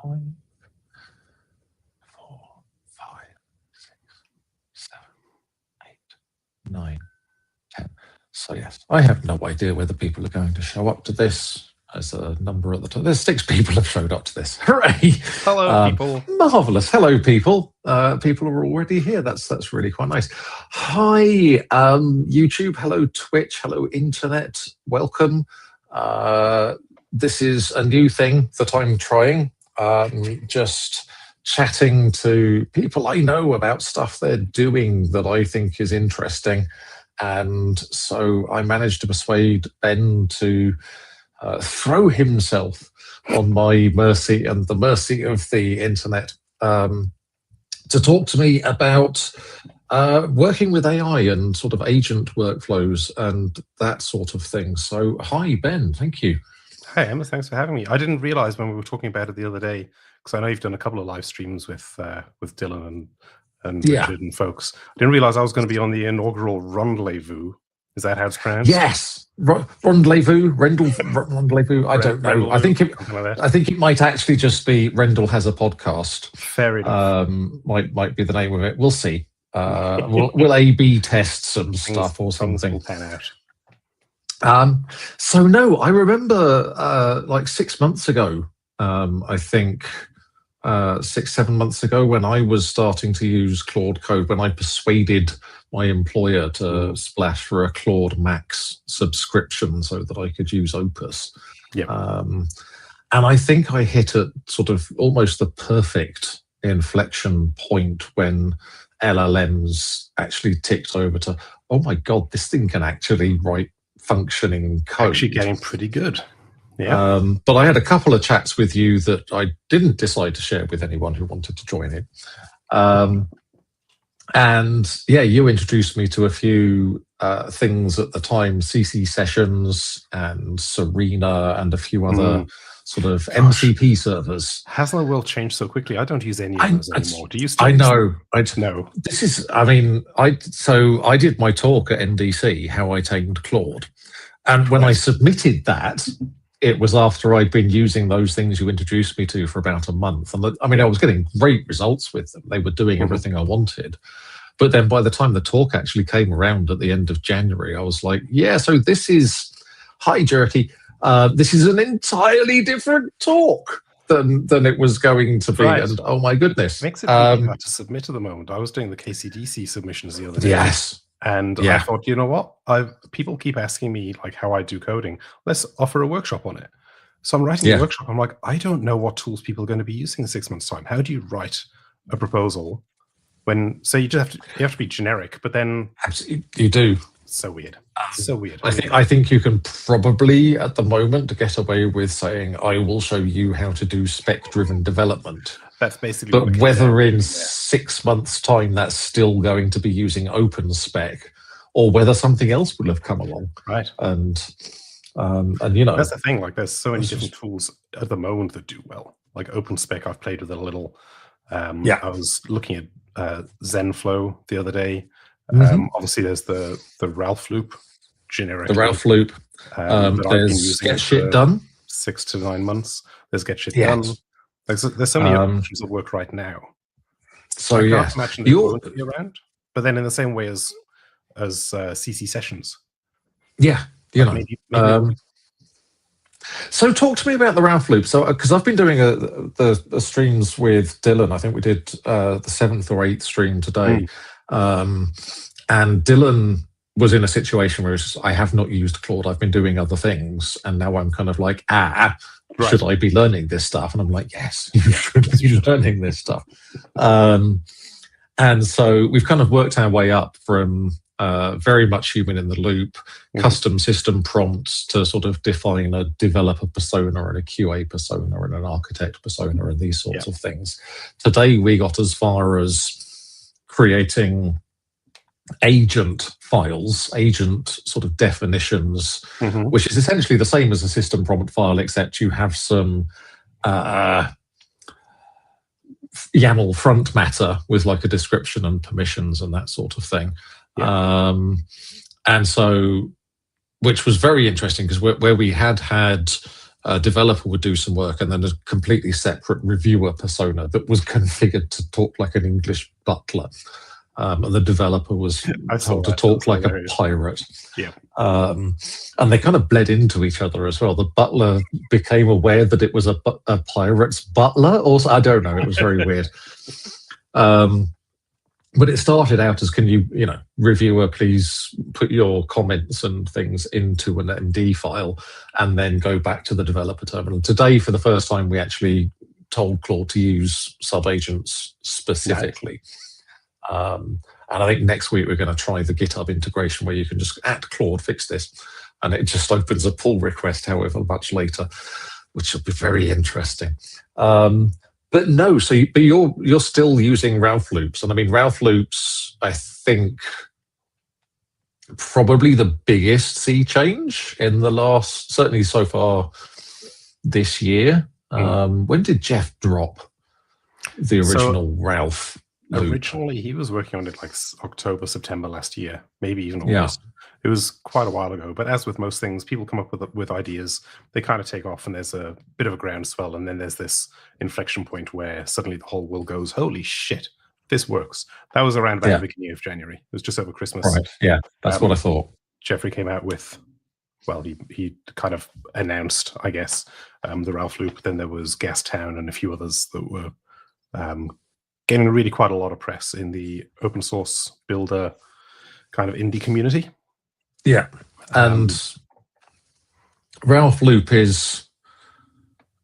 5, 4, 5, 6, 7, 8, 9, 10. So yes, I have no idea whether people are going to show up to this. As a number at the top, there's 6 people have showed up to this. Hooray! Hello, people. Marvelous. Hello, people. People are already here. That's really quite nice. Hi, YouTube. Hello, Twitch. Hello, Internet. Welcome. This is a new thing that I'm trying. Just chatting to people I know about stuff they're doing that I think is interesting. And so I managed to persuade Ben to throw himself on my mercy and the mercy of the internet to talk to me about working with AI and sort of agent workflows and that sort of thing. So hi, Ben. Thank you. Hi, Emmz. Thanks for having me. I didn't realize when we were talking about it the other day, because I know you've done a couple of live streams with Dylan and Richard and folks. I didn't realize I was going to be on the inaugural Rendlezvous. Is that how it's pronounced? Yes, Rendlezvous, Rendlezvous. I don't know. I think it might actually just be Rendell has a podcast. Fair enough. Might be the name of it. We'll see. We'll A/B test some stuff or something. Will pan out. So no, I remember like 6 months ago. I think 6-7 months ago when I was starting to use Claude Code, when I persuaded my employer to splash for a Claude Max subscription so that I could use Opus. Yeah. And I think I hit at sort of almost the perfect inflection point when LLMs actually ticked over to, oh my God, this thing can actually write functioning code. Actually getting pretty good. Yeah. But I had a couple of chats with you that I didn't decide to share with anyone who wanted to join it. And yeah, you introduced me to a few things at the time, CC Sessions and Serena and a few other sort of MCP servers. Hasn't the world changed so quickly? I don't use any of those anymore. Do you still? I know. No. This is, I mean, so I did my talk at NDC, how I tamed Claude. And when I submitted that, it was after I'd been using those things you introduced me to for about a month. And I mean, I was getting great results with them. They were doing everything I wanted. But then by the time the talk actually came around at the end of January, I was like, yeah, so this is, hi, Jerky, this is an entirely different talk than it was going to be. Right. And oh my goodness. It makes it really hard to submit at the moment. I was doing the KCDC submissions the other day. Yes. And I thought, you know what? People keep asking me like how I do coding. Let's offer a workshop on it. So I'm writing a workshop. I'm like, I don't know what tools people are going to be using in 6 months' time. How do you write a proposal when? So you just have to be generic, but then absolutely you do. So weird. So weird. I think you can probably at the moment get away with saying, I will show you how to do spec-driven development. That's basically. But whether in 6 months' time that's still going to be using OpenSpec, or whether something else will have come along, right? And you know, that's the thing. Like, there's so many different tools at the moment that do well. Like OpenSpec, I've played with it a little. I was looking at ZenFlow the other day. Obviously, there's the Ralph Loop generic. The Ralph Loop. There's Get Shit Done. 6 to 9 months. There's Get Shit Done. There's so many options that work right now. So I can't imagine they won't be around. But then in the same way as CC Sessions. Yeah, you know. Maybe. So talk to me about the Ralph Loop. So because I've been doing the streams with Dylan. I think we did the 7th or 8th stream today. And Dylan was in a situation where I have not used Claude. I've been doing other things. And now I'm kind of like, should I be learning this stuff? And I'm like, yes, you should be learning this stuff. And so we've kind of worked our way up from very much human in the loop, custom system prompts to sort of define a developer persona and a QA persona and an architect persona and these sorts of things. Today we got as far as creating agent files, agent sort of definitions, which is essentially the same as a system prompt file, except you have some YAML front matter with like a description and permissions and that sort of thing. And so, which was very interesting because where we had a developer would do some work, and then a completely separate reviewer persona that was configured to talk like an English butler. And the developer was told to talk like a pirate. Yeah. And they kind of bled into each other as well. The butler became aware that it was a pirate's butler. Also, I don't know. It was very weird. But it started out as, can you reviewer, please put your comments and things into an MD file and then go back to the developer terminal. Today, for the first time, we actually told Claude to use subagents specifically. And I think next week we're going to try the GitHub integration where you can just @Claude fix this, and it just opens a pull request however much later, which will be very interesting. But no, but you're still using Ralph loops, and I mean Ralph loops, I think, probably the biggest sea change in the last, certainly so far this year. When did Jeff drop the original Ralph loop? Originally, he was working on it like October, September last year, maybe even August. It was quite a while ago. But as with most things, people come up with ideas, they kind of take off, and there's a bit of a groundswell, and then there's this inflection point where suddenly the whole world goes, holy shit, this works. That was around about the beginning of January. It was just over Christmas. Right, yeah, that's what I thought. Jeffrey came out with, well, he kind of announced, I guess, the Ralph loop. Then there was Gastown and a few others that were getting really quite a lot of press in the open source builder kind of indie community. Yeah, and Ralph loop is,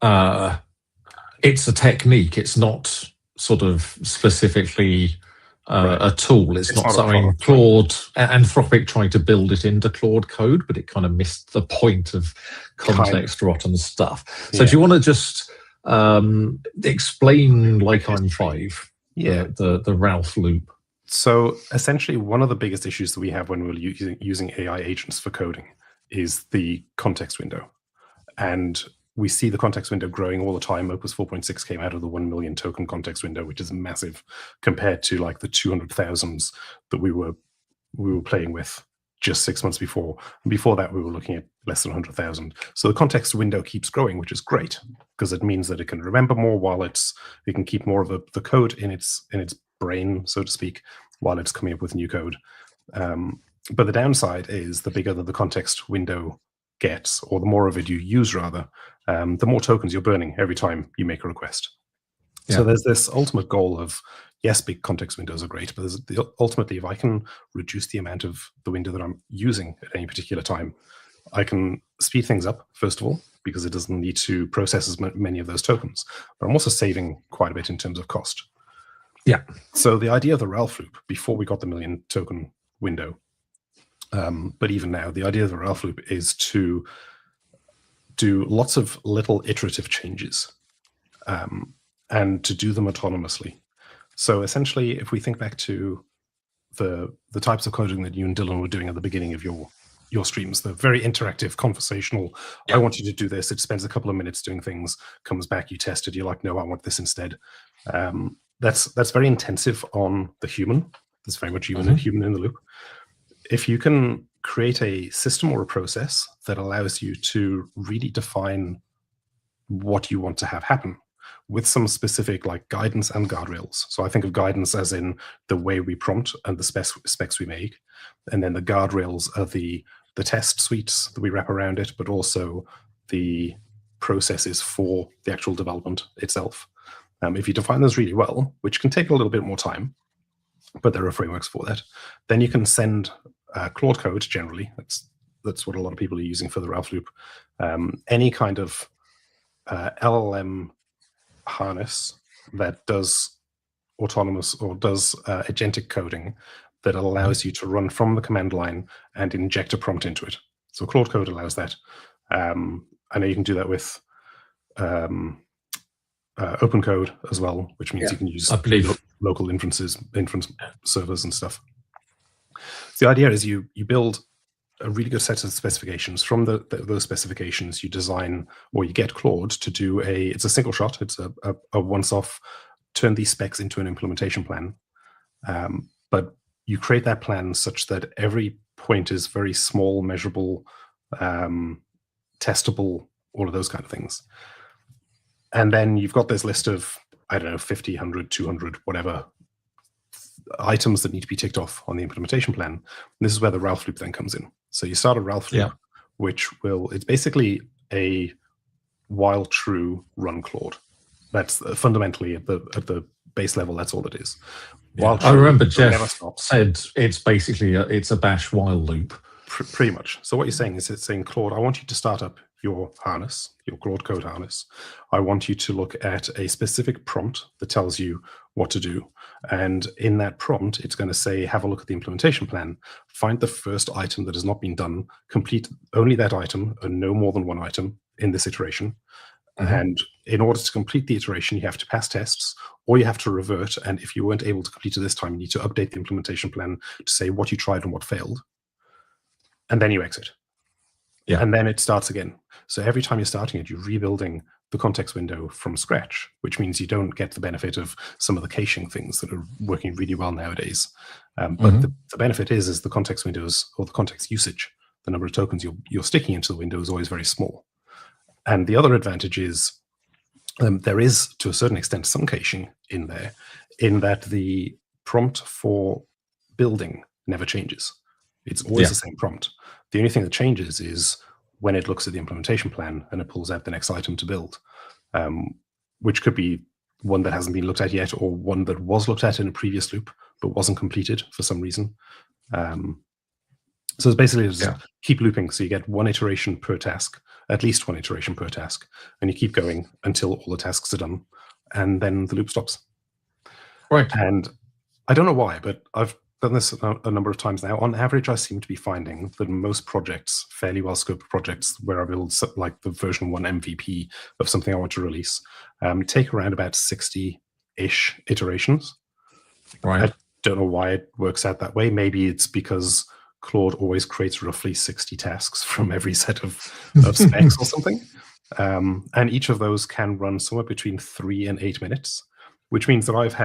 it's a technique. It's not sort of specifically a tool. It's not something Claude, Anthropic tried to build it into Claude code, but it kind of missed the point of context-rotten stuff. So do you want to just explain, like I'm five, the Ralph loop? So essentially, one of the biggest issues that we have when we're using AI agents for coding is the context window. And we see the context window growing all the time. Opus 4.6 came out of the 1 million token context window, which is massive compared to like the 200,000s that we were playing with just 6 months before. And before that, we were looking at less than 100,000. So the context window keeps growing, which is great because it means that it can remember more while it can keep more of the code in its brain, so to speak, while it's coming up with new code. But the downside is the bigger that the context window gets, or the more of it you use rather, the more tokens you're burning every time you make a request. So there's this ultimate goal of, yes, big context windows are great, but ultimately, if I can reduce the amount of the window that I'm using at any particular time, I can speed things up, first of all, because it doesn't need to process as many of those tokens. But I'm also saving quite a bit in terms of cost. Yeah. So the idea of the Ralph loop, before we got the million token window, but even now, the idea of the Ralph loop is to do lots of little iterative changes and to do them autonomously. So essentially, if we think back to the types of coding that you and Dylan were doing at the beginning of your streams, the very interactive, conversational, I want you to do this, it spends a couple of minutes doing things, comes back, you test it, you're like, no, I want this instead. That's very intensive on the human. There's very much human in the loop. If you can create a system or a process that allows you to really define what you want to have happen with some specific like guidance and guardrails. So I think of guidance as in the way we prompt and the specs we make. And then the guardrails are the test suites that we wrap around it, but also the processes for the actual development itself. If you define those really well, which can take a little bit more time, but there are frameworks for that, then you can send Claude code generally. That's what a lot of people are using for the Ralph loop. Any kind of LLM harness that does autonomous or does agentic coding that allows you to run from the command line and inject a prompt into it. So Claude code allows that. I know you can do that with open code as well, which means you can use local inference servers and stuff. So the idea is you build a really good set of specifications. From those specifications, you design, or you get Claude to do it's a single shot. It's a once-off, turn these specs into an implementation plan. But you create that plan such that every point is very small, measurable, testable all of those kind of things. And then you've got this list of, I don't know, 50, 100, 200, whatever items that need to be ticked off on the implementation plan. And this is where the Ralph loop then comes in. So you start a Ralph loop, which it's basically a while true run Claude. That's fundamentally at the base level, that's all it is. While true, I remember Jeff said it's basically it's a bash while loop. Pretty much. So what you're saying is it's saying, Claude, I want you to start up your harness, your Claude code harness. I want you to look at a specific prompt that tells you what to do. And in that prompt, it's going to say, have a look at the implementation plan, find the first item that has not been done, complete only that item and no more than one item in this iteration. And in order to complete the iteration, you have to pass tests or you have to revert. And if you weren't able to complete it this time, you need to update the implementation plan to say what you tried and what failed. And then you exit. Yeah. And then it starts again. So every time you're starting it, you're rebuilding the context window from scratch, which means you don't get the benefit of some of the caching things that are working really well nowadays. But the benefit is the context windows or the context usage, the number of tokens you're sticking into the window is always very small. And the other advantage is there is, to a certain extent, some caching in there, in that the prompt for building never changes. It's always the same prompt. The only thing that changes is when it looks at the implementation plan and it pulls out the next item to build, which could be one that hasn't been looked at yet or one that was looked at in a previous loop but wasn't completed for some reason. So it's basically just keep looping. So you get one iteration per task, at least one iteration per task, and you keep going until all the tasks are done, and then the loop stops. Right. And I don't know why, but I've done this a number of times now. On average, I seem to be finding that most projects, fairly well-scoped projects, where I build like the version 1 MVP of something I want to release, take around about 60-ish iterations. Right. I don't know why it works out that way. Maybe it's because Claude always creates roughly 60 tasks from every set of specs or something. And each of those can run somewhere between 3 and 8 minutes, which means that I've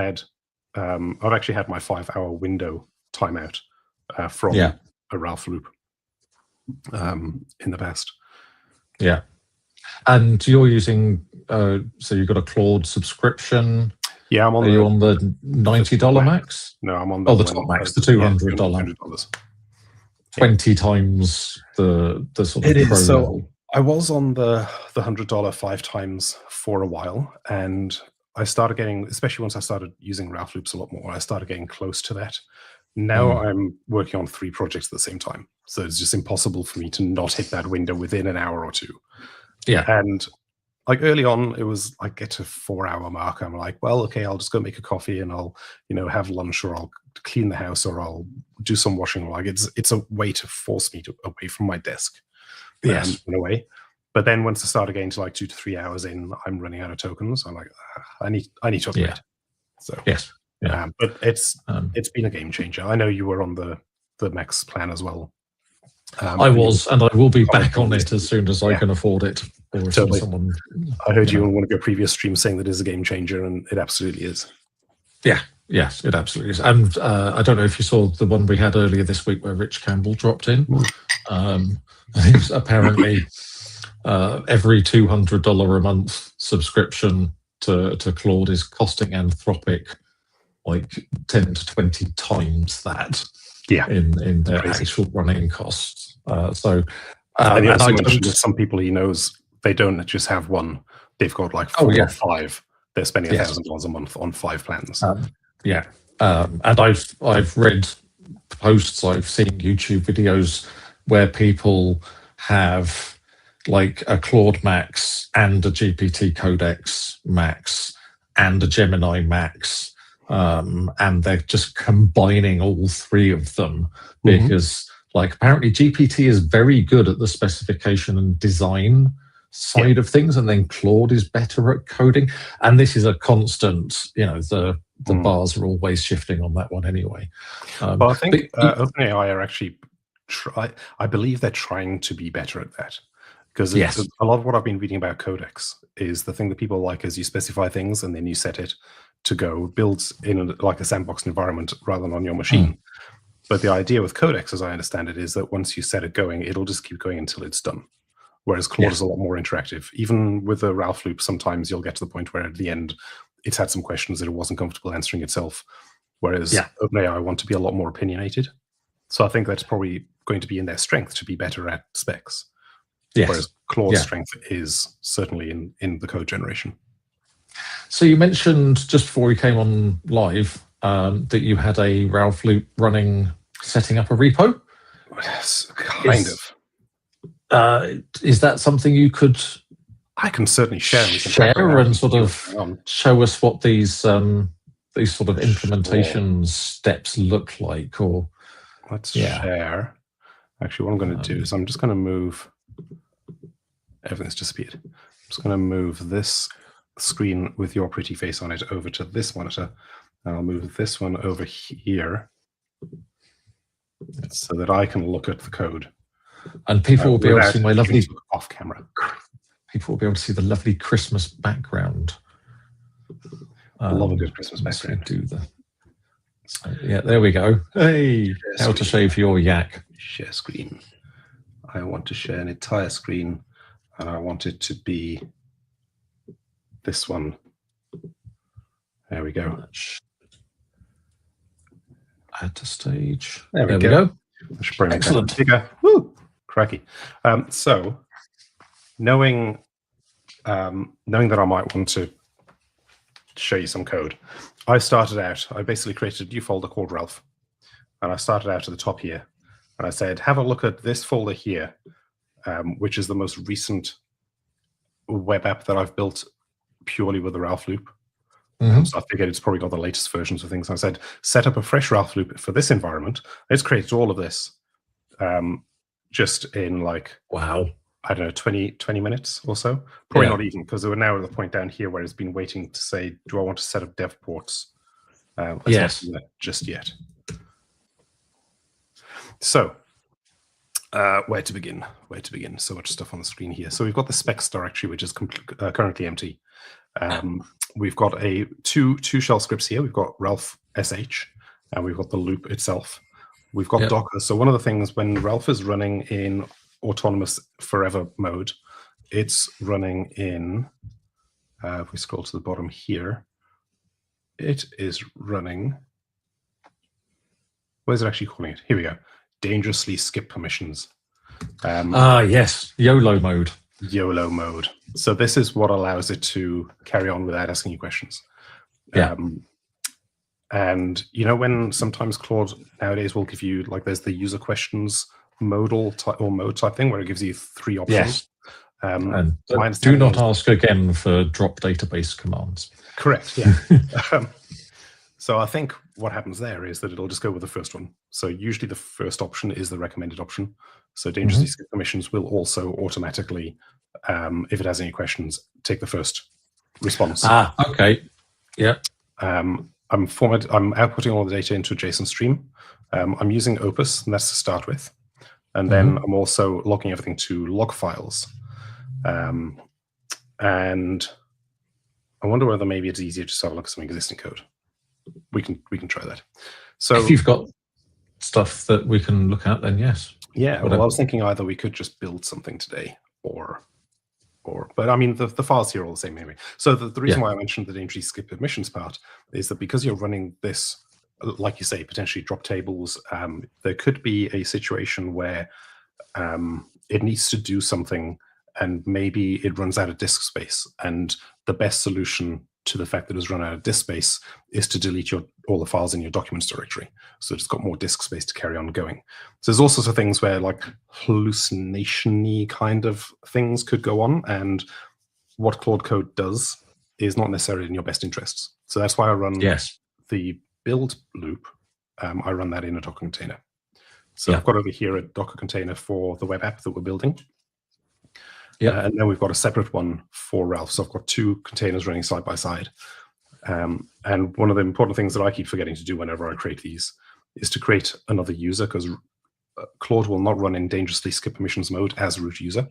actually had my 5-hour window timeout from a Ralph loop in the past. Yeah. And you're using, so you've got a Claude subscription. Yeah, I'm on. Are you on the $90 max? No, I'm on the top max, the $200. 20 times the sort of pro level. I was on the $100 5 times for a while, and I started getting, especially once I started using Ralph loops a lot more, I started getting close to that. Now I'm working on 3 projects at the same time, so it's just impossible for me to not hit that window within an hour or two. Yeah, and like early on, it was I get to 4-hour mark. I'm like, well, okay, I'll just go make a coffee and I'll, have lunch, or I'll clean the house, or I'll do some washing. Like it's a way to force me away from my desk. Yes, in a way. But then once I started getting to like 2 to 3 hours in, I'm running out of tokens. I'm like, I need to upgrade. Yeah. So yes, yeah. But it's been a game changer. I know you were on the Max plan as well. I was, and I will be back on it as soon as I can afford it. Or totally. Someone, I heard you on one of your previous streams saying that it is a game changer, and it absolutely is. Yeah, yes, it absolutely is. And I don't know if you saw the one we had earlier this week where Rich Campbell dropped in. Apparently every $200 a month subscription to Claude is costing Anthropic like 10 to 20 times that. Yeah, in their actual running costs. And he also mentioned that some people he knows, they don't just have one; they've got like 4 or 5. They're spending $1,000 a month on 5 plans. And I've read posts, I've seen YouTube videos where people have like a Claude Max and a GPT Codex Max and a Gemini Max. And they're just combining all 3 of them because like apparently GPT is very good at the specification and design side of things, and then Claude is better at coding. And this is a constant, the bars are always shifting on that one anyway. Well, I think OpenAI are actually, I believe they're trying to be better at that. Because a lot of what I've been reading about Codex is the thing that people like is you specify things and then you set it to go build in like a sandbox environment rather than on your machine. But the idea with Codex, as I understand it, is that once you set it going, it'll just keep going until it's done. whereas Claude is a lot more interactive. Even with the Ralph loop, sometimes you'll get to the point where at the end it's had some questions that it wasn't comfortable answering itself, whereas OpenAI want to be a lot more opinionated. So I think that's probably going to be in their strength to be better at specs. Whereas Claude's strength is certainly in the code generation. So you mentioned just before we came on live that you had a Ralph loop running, setting up a repo. Yes, kind of. Is that something you could? I can certainly share. And sort of show us what these sort of implementation steps look like, or let's share. Actually, what I'm going to do is I'm just going to move. Everything's disappeared. I'm just going to move this screen with your pretty face on it over to this monitor, and I'll move this one over here so that I can look at the code. And people will be able to see my lovely off camera. People will be able to see the lovely Christmas background. I love a good Christmas background. Do the. So, yeah, there we go. Hey, how to shave your yak. Share screen. I want to share an entire screen, and I want it to be this one. There we go. Add to stage. There we go. Excellent. Bigger. Woo! Cracky. So, knowing that I might want to show you some code, I basically created a new folder called Ralph, and I started out at the top here, and I said, have a look at this folder here, which is the most recent web app that I've built purely with the Ralph loop. So I figured it's probably got the latest versions of things. I said, set up a fresh Ralph loop for this environment. It's created all of this just in like, wow, I don't know, 20 minutes or so. Probably not even, because we're now at the point down here where it's been waiting to say, do I want to set up dev ports? Let's not do that just yet. So where to begin? So much stuff on the screen here. So we've got the specs directory, which is currently empty. We've got two shell scripts here. We've got Ralph sh, and we've got the loop itself. We've got Docker. So one of the things when Ralph is running in autonomous forever mode, it's running in, if we scroll to the bottom here, it is running, where's it actually calling it? Here we go. Dangerously skip permissions. Yes, YOLO mode. YOLO mode. So this is what allows it to carry on without asking you questions. And you know when sometimes Claude nowadays will give you, like, there's the user questions modal type or mode type thing where it gives you 3 options. Yes. And do not ask again for drop database commands. Correct. Yeah. So I think what happens there is that it'll just go with the first one. So usually the first option is the recommended option. So dangerously skip permissions will also automatically, if it has any questions, take the first response. Okay. Yeah. I'm outputting all the data into a JSON stream. I'm using Opus, and that's to start with. And then I'm also logging everything to log files. And I wonder whether maybe it's easier to have a look at some existing code. We can try that. So if you've got stuff that we can look at, then yes. Yeah, well, I was thinking either we could just build something today, but I mean the files here are all the same anyway. So the reason why I mentioned the dangerously skip permissions part is that because you're running this, like you say, potentially drop tables, there could be a situation where it needs to do something and maybe it runs out of disk space, and the best solution to the fact that it's run out of disk space is to delete all the files in your documents directory, so it's got more disk space to carry on going. So there's all sorts of things where like hallucination-y kind of things could go on, and what Claude Code does is not necessarily in your best interests. So that's why I run the build loop. I run that in a Docker container. So I've got over here a Docker container for the web app that we're building. And then we've got a separate one for Ralph. So I've got 2 containers running side by side. And one of the important things that I keep forgetting to do whenever I create these is to create another user, because Claude will not run in dangerously skip permissions mode as a root user,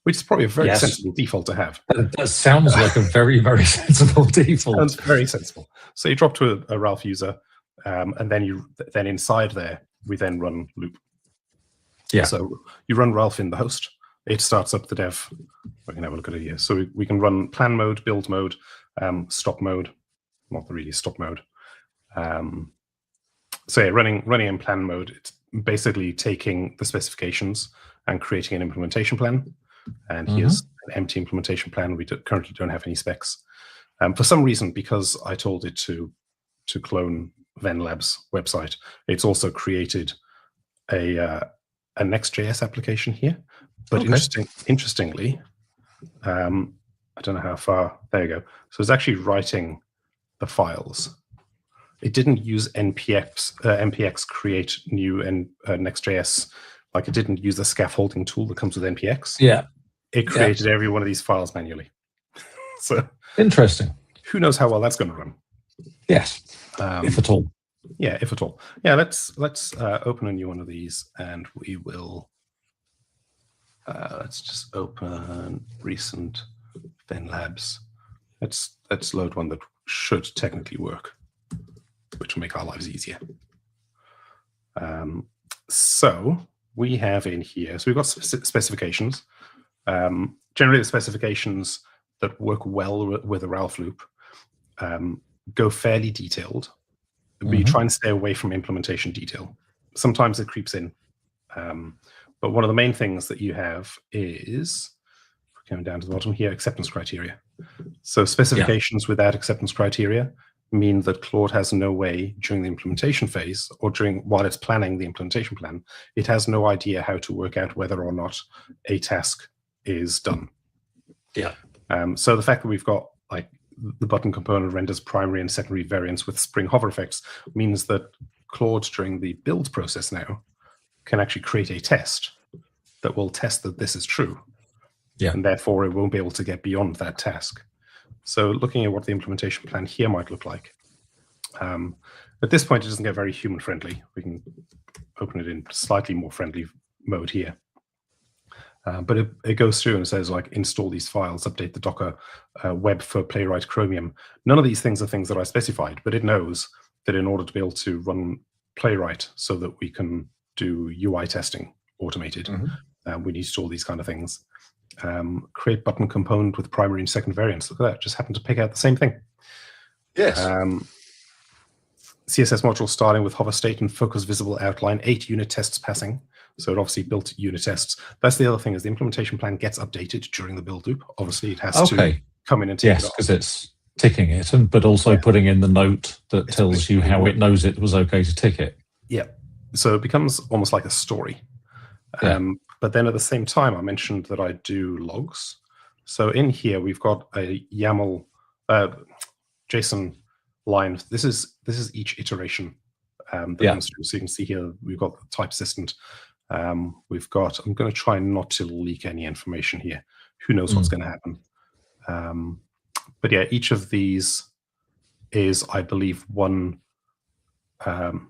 which is probably a very sensible default to have. That sounds like a very, very sensible default. Sounds very sensible. So you drop to a Ralph user, and then inside there, we then run loop. So you run Ralph in the host. it starts up the dev. We can have a look at it here. So we can run plan mode, build mode, stop mode, not really stop mode. So yeah, running in plan mode, it's basically taking the specifications and creating an implementation plan. And here's an empty implementation plan. We currently don't have any specs. For some reason, because I told it to clone Venlab's website, it's also created a Next.js application here. But interestingly, I don't know how far. There you go. So it's actually writing the files. It didn't use npx create new and Next.js. Like it didn't use the scaffolding tool that comes with npx. Yeah. It created every one of these files manually. So interesting. Who knows how well that's going to run? Yes, if at all. Yeah, if at all. Yeah, let's open a new one of these, and we will. Let's just open recent Venlabs. Let's load one that should technically work, which will make our lives easier. So we have in here. So we've got specifications. Generally, the specifications that work well with a Ralph loop go fairly detailed. We try and stay away from implementation detail. Sometimes it creeps in. But one of the main things that you have is, coming down to the bottom here, acceptance criteria. So specifications without acceptance criteria mean that Claude has no way during the implementation phase or while it's planning the implementation plan, it has no idea how to work out whether or not a task is done. Yeah. So the fact that we've got like the button component renders primary and secondary variants with spring hover effects means that Claude during the build process now can actually create a test that will test that this is true. Yeah. And therefore it won't be able to get beyond that task. So looking at what the implementation plan here might look like. At this point, it doesn't get very human friendly. We can open it in slightly more friendly mode here. But it goes through and says, like, install these files, update the Docker web for Playwright Chromium. None of these things are things that I specified, but it knows that in order to be able to run Playwright so that we can do UI testing automated, we need to do all these kind of things. Create button component with primary and second variants. Look at that, just happened to pick out the same thing. Yes. CSS module starting with hover state and focus visible outline, 8 unit tests passing. So it obviously built unit tests. That's the other thing, is the implementation plan gets updated during the build loop. Obviously, it has to come in and take it off. because it's ticking it, but also putting in the note that tells you how it knows it was okay to tick it. Yeah. So it becomes almost like a story. But then at the same time, I mentioned that I do logs. So in here, we've got a YAML JSON line. This is each iteration that comes through. So you can see here, we've got the type assistant. We've got, I'm going to try not to leak any information here. Who knows what's going to happen? But yeah, each of these is, I believe, one. We're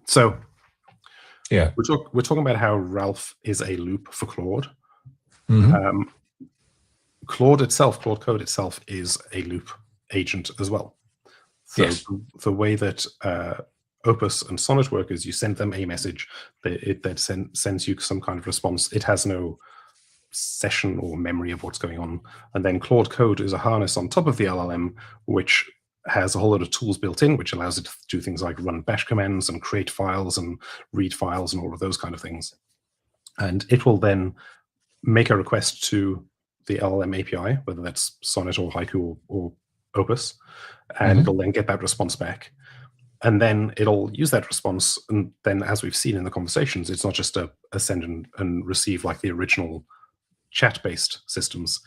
talking about how Ralph is a loop for Claude. Claude code itself is a loop agent as well. So the way that Opus and Sonnet work is you send them a message, it then sends you some kind of response. It has no session or memory of what's going on. And then Claude Code is a harness on top of the LLM, which has a whole lot of tools built in, which allows it to do things like run bash commands and create files and read files and all of those kind of things. And it will then make a request to the LLM API, whether that's Sonnet or Haiku or Opus, and it'll then get that response back. And then it'll use that response. And then, as we've seen in the conversations, it's not just a send and receive like the original chat-based systems.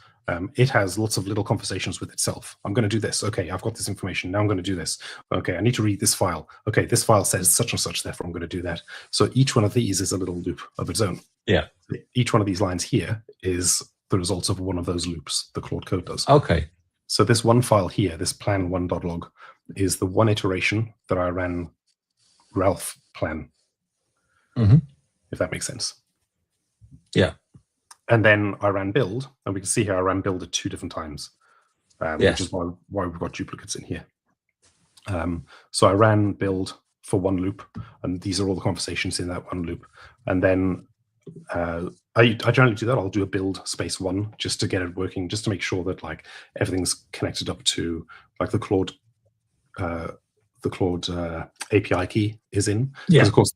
It has lots of little conversations with itself. I'm going to do this. Okay, I've got this information. Now I'm going to do this. Okay, I need to read this file. Okay, this file says such and such, therefore I'm going to do that. So each one of these is a little loop of its own. Yeah. Each one of these lines here is the results of one of those loops the Claude Code does. Okay. So this one file here, this plan1.log, is the one iteration that I ran Ralph plan, if that makes sense. Yeah. And then I ran build, and we can see here I ran build at 2 different times, which is why we've got duplicates in here. So I ran build for one loop, and these are all the conversations in that one loop. And then I generally do that. I'll do a build space 1 just to get it working, just to make sure that like everything's connected up to like the Claude API key is in. Because of course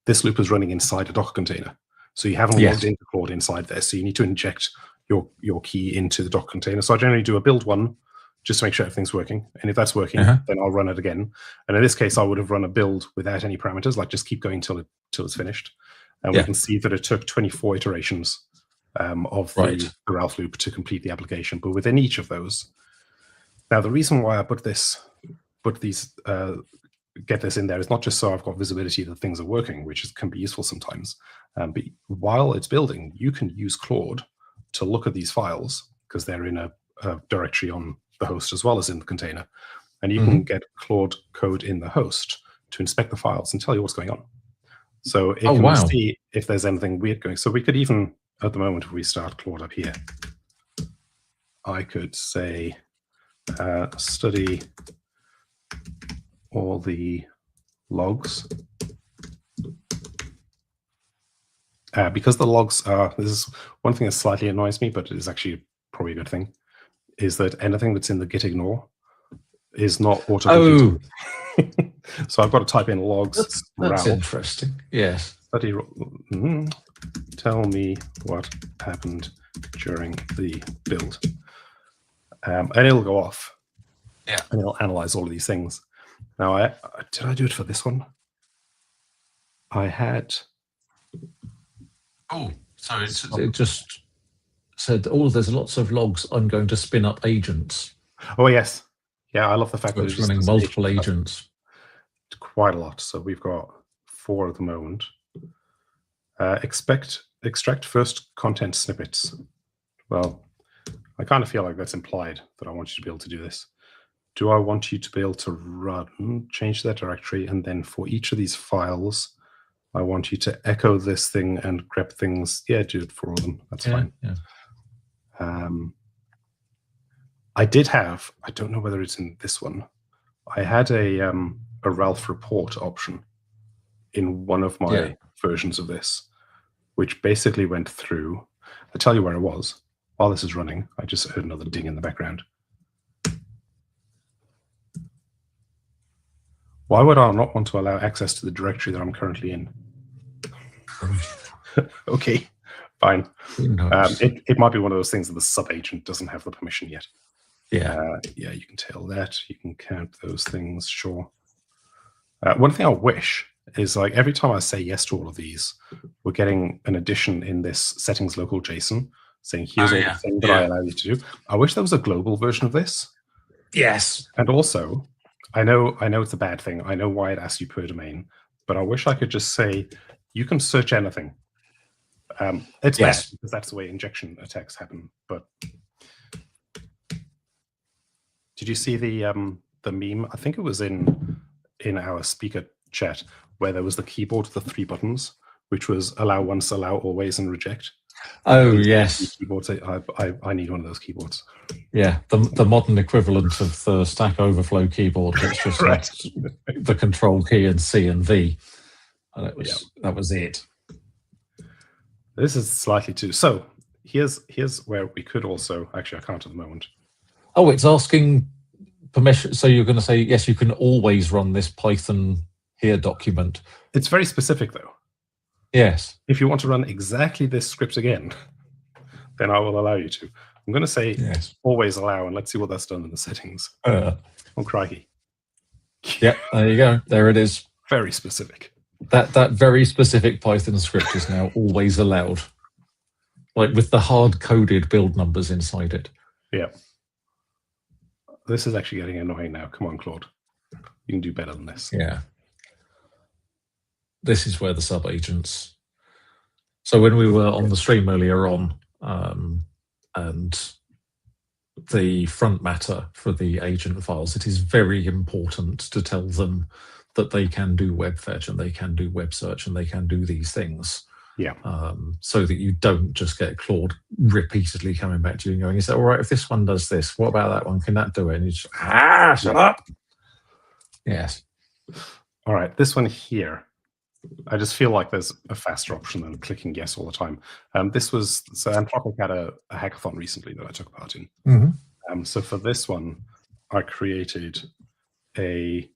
this loop is running inside a Docker container, so you haven't logged into Claude inside there. So you need to inject your key into the Docker container. So I generally do a build 1 just to make sure everything's working. And if that's working, then I'll run it again. And in this case, I would have run a build without any parameters, like just keep going till it's finished. And we can see that it took 24 iterations of the Ralph loop to complete the application. But within each of those, now the reason why I get this in there is not just so I've got visibility that things are working, which can be useful sometimes. But while it's building, you can use Claude to look at these files because they're in a directory on the host as well as in the container. And you can get Claude code in the host to inspect the files and tell you what's going on. So it can see if there's anything weird going. So we could even, at the moment, if we start Claude up here, I could say study all the logs. Because the logs are, this is one thing that slightly annoys me, but it is actually probably a good thing, is that anything that's in the git ignore is not auto-completed. So I've got to type in logs. That's interesting. Yes. Study, tell me what happened during the build. And it'll go off. Yeah. And it'll analyze all of these things. Now, did I do it for this one? I had. Oh, so it just said, there's lots of logs. I'm going to spin up agents. Oh, yes. Yeah, I love the fact that it's running multiple agents. Quite a lot. So we've got 4 at the moment. Extract first content snippets. Well, I kind of feel like that's implied that I want you to be able to do this. Do I want you to be able to change that directory, and then for each of these files, I want you to echo this thing and grep things. Yeah, do it for all of them. That's fine. Yeah. I did have, I don't know whether it's in this one, I had a Ralph report option in one of my versions of this, which basically went through. I'll tell you where it was. While this is running, I just heard another ding in the background. Why would I not want to allow access to the directory that I'm currently in? Okay, fine. It might be one of those things that the sub-agent doesn't have the permission yet. Yeah. Yeah, you can tell that. You can count those things, sure. One thing I wish is, like, every time I say yes to all of these, we're getting an addition in this settings local JSON saying, here's all the things that I allow you to do. I wish there was a global version of this. Yes. And also, I know it's a bad thing. I know why it asks you per domain, but I wish I could just say, you can search anything. It's bad because that's the way injection attacks happen. But did you see the meme? I think it was in our speaker chat where there was the keyboard with the 3 buttons, which was allow once, allow always, and reject. Oh, yes. Keyboards. I need one of those keyboards. Yeah, the modern equivalent of the Stack Overflow keyboard. It's just the control key and C and V. And that was it. This is slightly too. So here's where we could also, actually I can't at the moment. Oh, it's asking permission. So you're going to say, yes, you can always run this Python here document. It's very specific though. Yes. If you want to run exactly this script again, then I will allow you to. I'm going to say always allow, and let's see what that's done in the settings. Oh, crikey. Yep, there you go. There it is. Very specific. That very specific Python script is now always allowed, like with the hard-coded build numbers inside it. Yeah. This is actually getting annoying now. Come on, Claude. You can do better than this. Yeah. This is where the sub-agents... So when we were on the stream earlier on, and the front matter for the agent files, it is very important to tell them that they can do web fetch and they can do web search and they can do these things. Yeah. So that you don't just get Claude repeatedly coming back to you and going, is that all right if this one does this? What about that one? Can that do it? And you just, shut up. Yes. All right, this one here. I just feel like there's a faster option than clicking yes all the time. So Anthropic had a hackathon recently that I took part in. Mm-hmm. So for this one, I created don't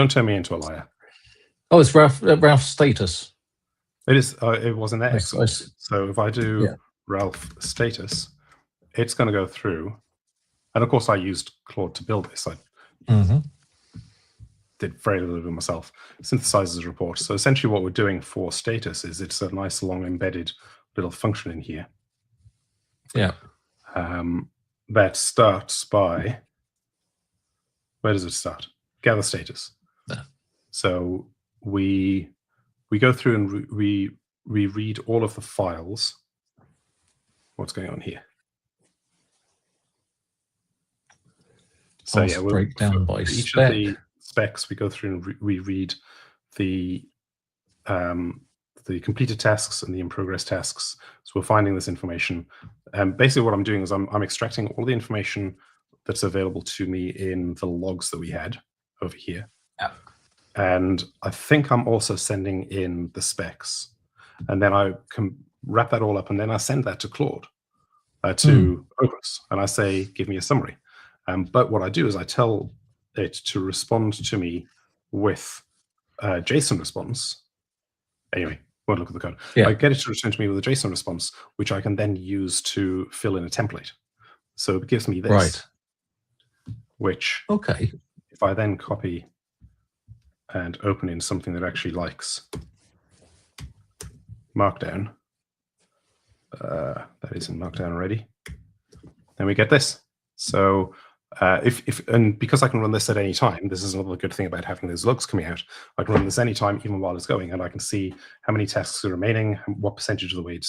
turn me into a liar. Oh, it's Ralph's status. It is. It was an X. So if I do Ralph status, it's going to go through. And of course, I used Claude to build this. I did very little of it myself. Synthesizes report. So essentially what we're doing for status is it's a nice long embedded little function in here. Yeah. That starts by, where does it start? Gather status. Yeah. So we go through and we read all of the files. What's going on here? So yeah, we'll break down by each of the specs. We go through and we read the completed tasks and the in progress tasks. So we're finding this information. Basically, what I'm doing is I'm extracting all the information that's available to me in the logs that we had over here. Yeah. And I think I'm also sending in the specs, and then I can wrap that all up, and then I send that to Claude, to Opus, and I say, give me a summary. But what I do is I tell it to respond to me with a JSON response. Anyway, won't look at the code. Yeah. I get it to return to me with a JSON response, which I can then use to fill in a template. So it gives me this. Right. Which, if I then copy and open in something that actually likes Markdown, that is in Markdown already, then we get this. So and because I can run this at any time, this is another good thing about having those logs coming out. I can run this anytime, even while it's going, and I can see how many tasks are remaining, what percentage of the way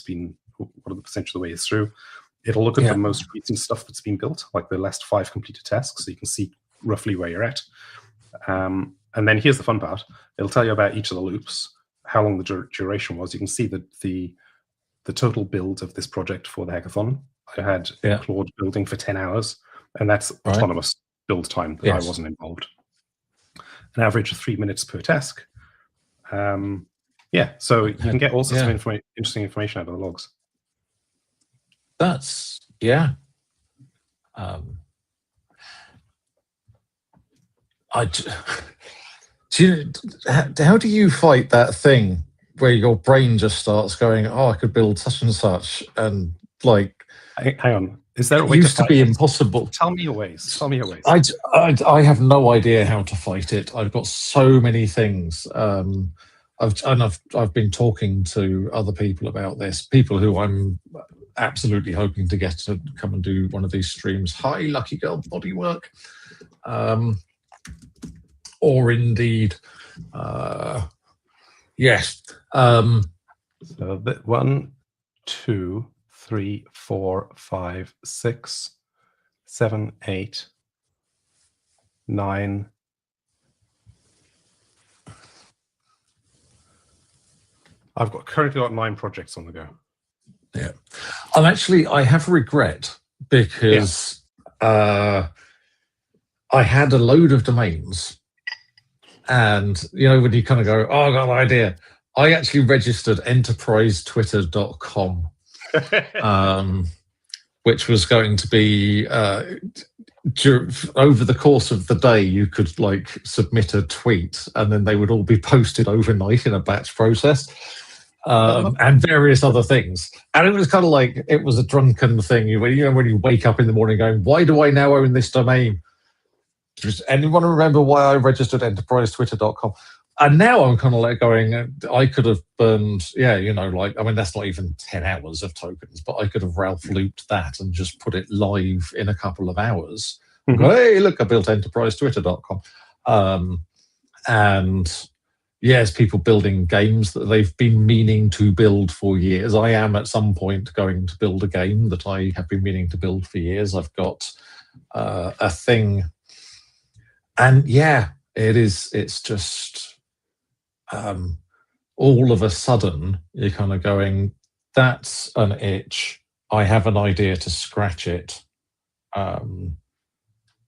what are the percentage of the way it's through. It'll look at the most recent stuff that's been built, like the last 5 completed tasks, so you can see roughly where you're at. And then here's the fun part. It'll tell you about each of the loops, how long the duration was. You can see that the total build of this project for the hackathon, I had Claude building for 10 hours, and that's autonomous build time that I wasn't involved. An average of 3 minutes per task. So you can get all sorts of interesting information out of the logs. That's, how do you fight that thing where your brain just starts going, oh, I could build such and such, and like... Hang on. Is there a way used to be impossible? Tell me your ways. Tell me your ways. I have no idea how to fight it. I've got so many things. I've been talking to other people about this, people who I'm absolutely hoping to get to come and do one of these streams. Hi, Lucky Girl Bodywork. Or indeed, yes. So that 1, 2, 3, 4, 5, 6, 7, 8, 9. I've currently got 9 projects on the go. Yeah, I have regret because I had a load of domains, and when you kind of go, oh, I got an idea. I actually registered enterprisetwitter.com. Which was going to be over the course of the day, you could like submit a tweet and then they would all be posted overnight in a batch process, and various other things. And it was kind of like, it was a drunken thing. When you wake up in the morning going, why do I now own this domain? Does anyone remember why I registered enterprisetwitter.com? And now I'm kind of like going, I could have burned, that's not even 10 hours of tokens, but I could have Ralph looped that and just put it live in a couple of hours. Go, hey, look, I built enterprisetwitter.com. And yes, people building games that they've been meaning to build for years. I am at some point going to build a game that I have been meaning to build for years. I've got a thing. And it's just... all of a sudden you're kind of going, that's an itch, I have an idea to scratch it, and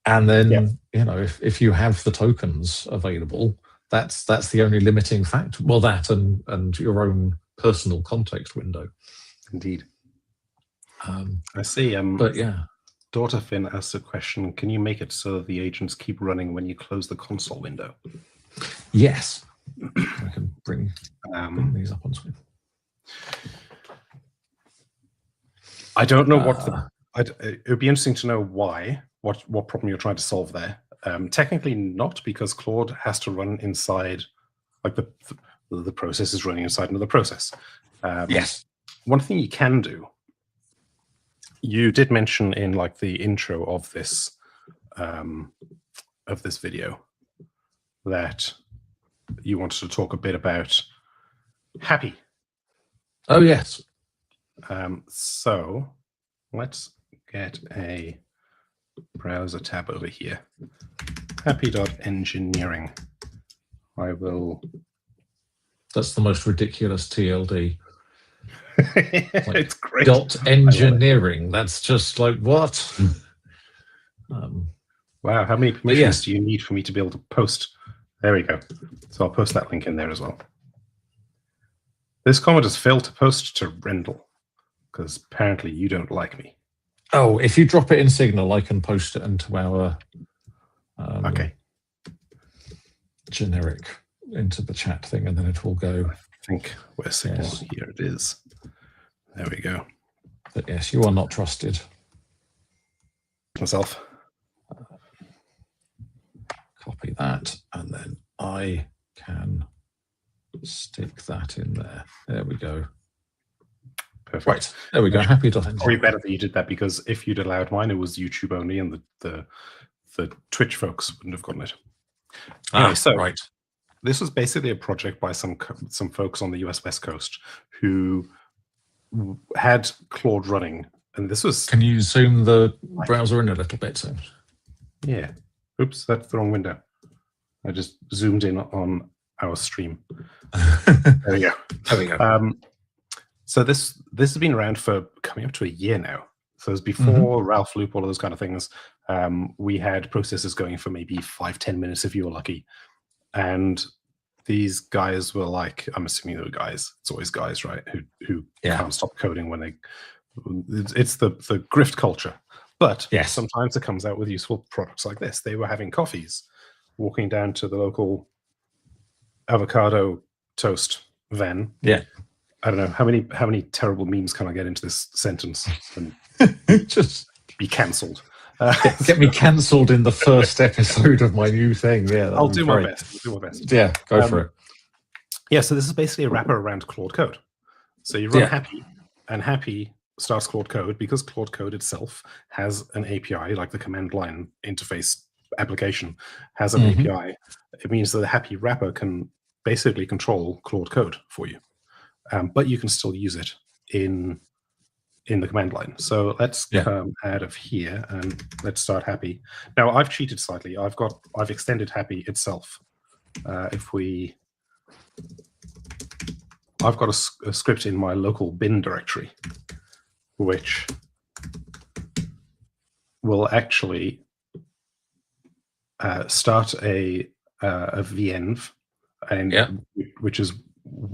then if you have the tokens available, that's the only limiting factor. Well, that and your own personal context window. Indeed. I see. But yeah. Daughter Finn asked a question: can you make it so that the agents keep running when you close the console window? Yes. I can bring these up on screen. I don't know what it would be interesting to know why. What problem you're trying to solve there? Technically not, because Claude has to run inside, like the process is running inside another process. Yes. One thing you can do, you did mention in like the intro of this video that you wanted to talk a bit about Happy. Oh yes. So let's get a browser tab over here. Happy.engineering. I will. That's the most ridiculous TLD. It's great. .engineering. That's just like what? Wow, how many permissions do you need for me to be able to post? There we go. So I'll post that link in there as well. This comment has failed to post to Rendell because apparently you don't like me. Oh, if you drop it in Signal, I can post it into our generic into the chat thing, and then it will go. I think where's Signal? Yes. Here it is. There we go. But yes, you are not trusted. Myself. Copy that, and then I can stick that in there. There we go. Perfect. Right, there we go. Happy to. Probably better that you did that, because if you'd allowed mine, it was YouTube only, and the Twitch folks wouldn't have gotten it. Anyway, right. This was basically a project by some folks on the US West Coast who had Claude running, and this was. Can you zoom the browser in a little bit? So. Yeah. Oops, that's the wrong window. I just zoomed in on our stream. There we go. There we go. So this has been around for coming up to a year now. So it was before Ralph Loop, all of those kind of things. We had processes going for maybe 5-10 minutes if you were lucky. And these guys were like, I'm assuming they were guys. It's always guys, right? Who can't stop coding when they. It's the grift culture. But sometimes it comes out with useful products like this. They were having coffees, walking down to the local avocado toast van. Yeah. I don't know how many terrible memes can I get into this sentence and just be cancelled. Get me cancelled in the first episode of my new thing. Yeah, I'll do my best. I'll do my best. Yeah, go for it. Yeah, so this is basically a wrapper around Claude Code. So you run Happy, and Happy starts Claude Code because Claude Code itself has an API, like the command line interface application has an API. It means that the Happy wrapper can basically control Claude Code for you. But you can still use it in the command line. So let's come out of here and let's start Happy. Now I've cheated slightly. I've extended Happy itself. I've got a script in my local bin directory, which will actually start a venv, and which is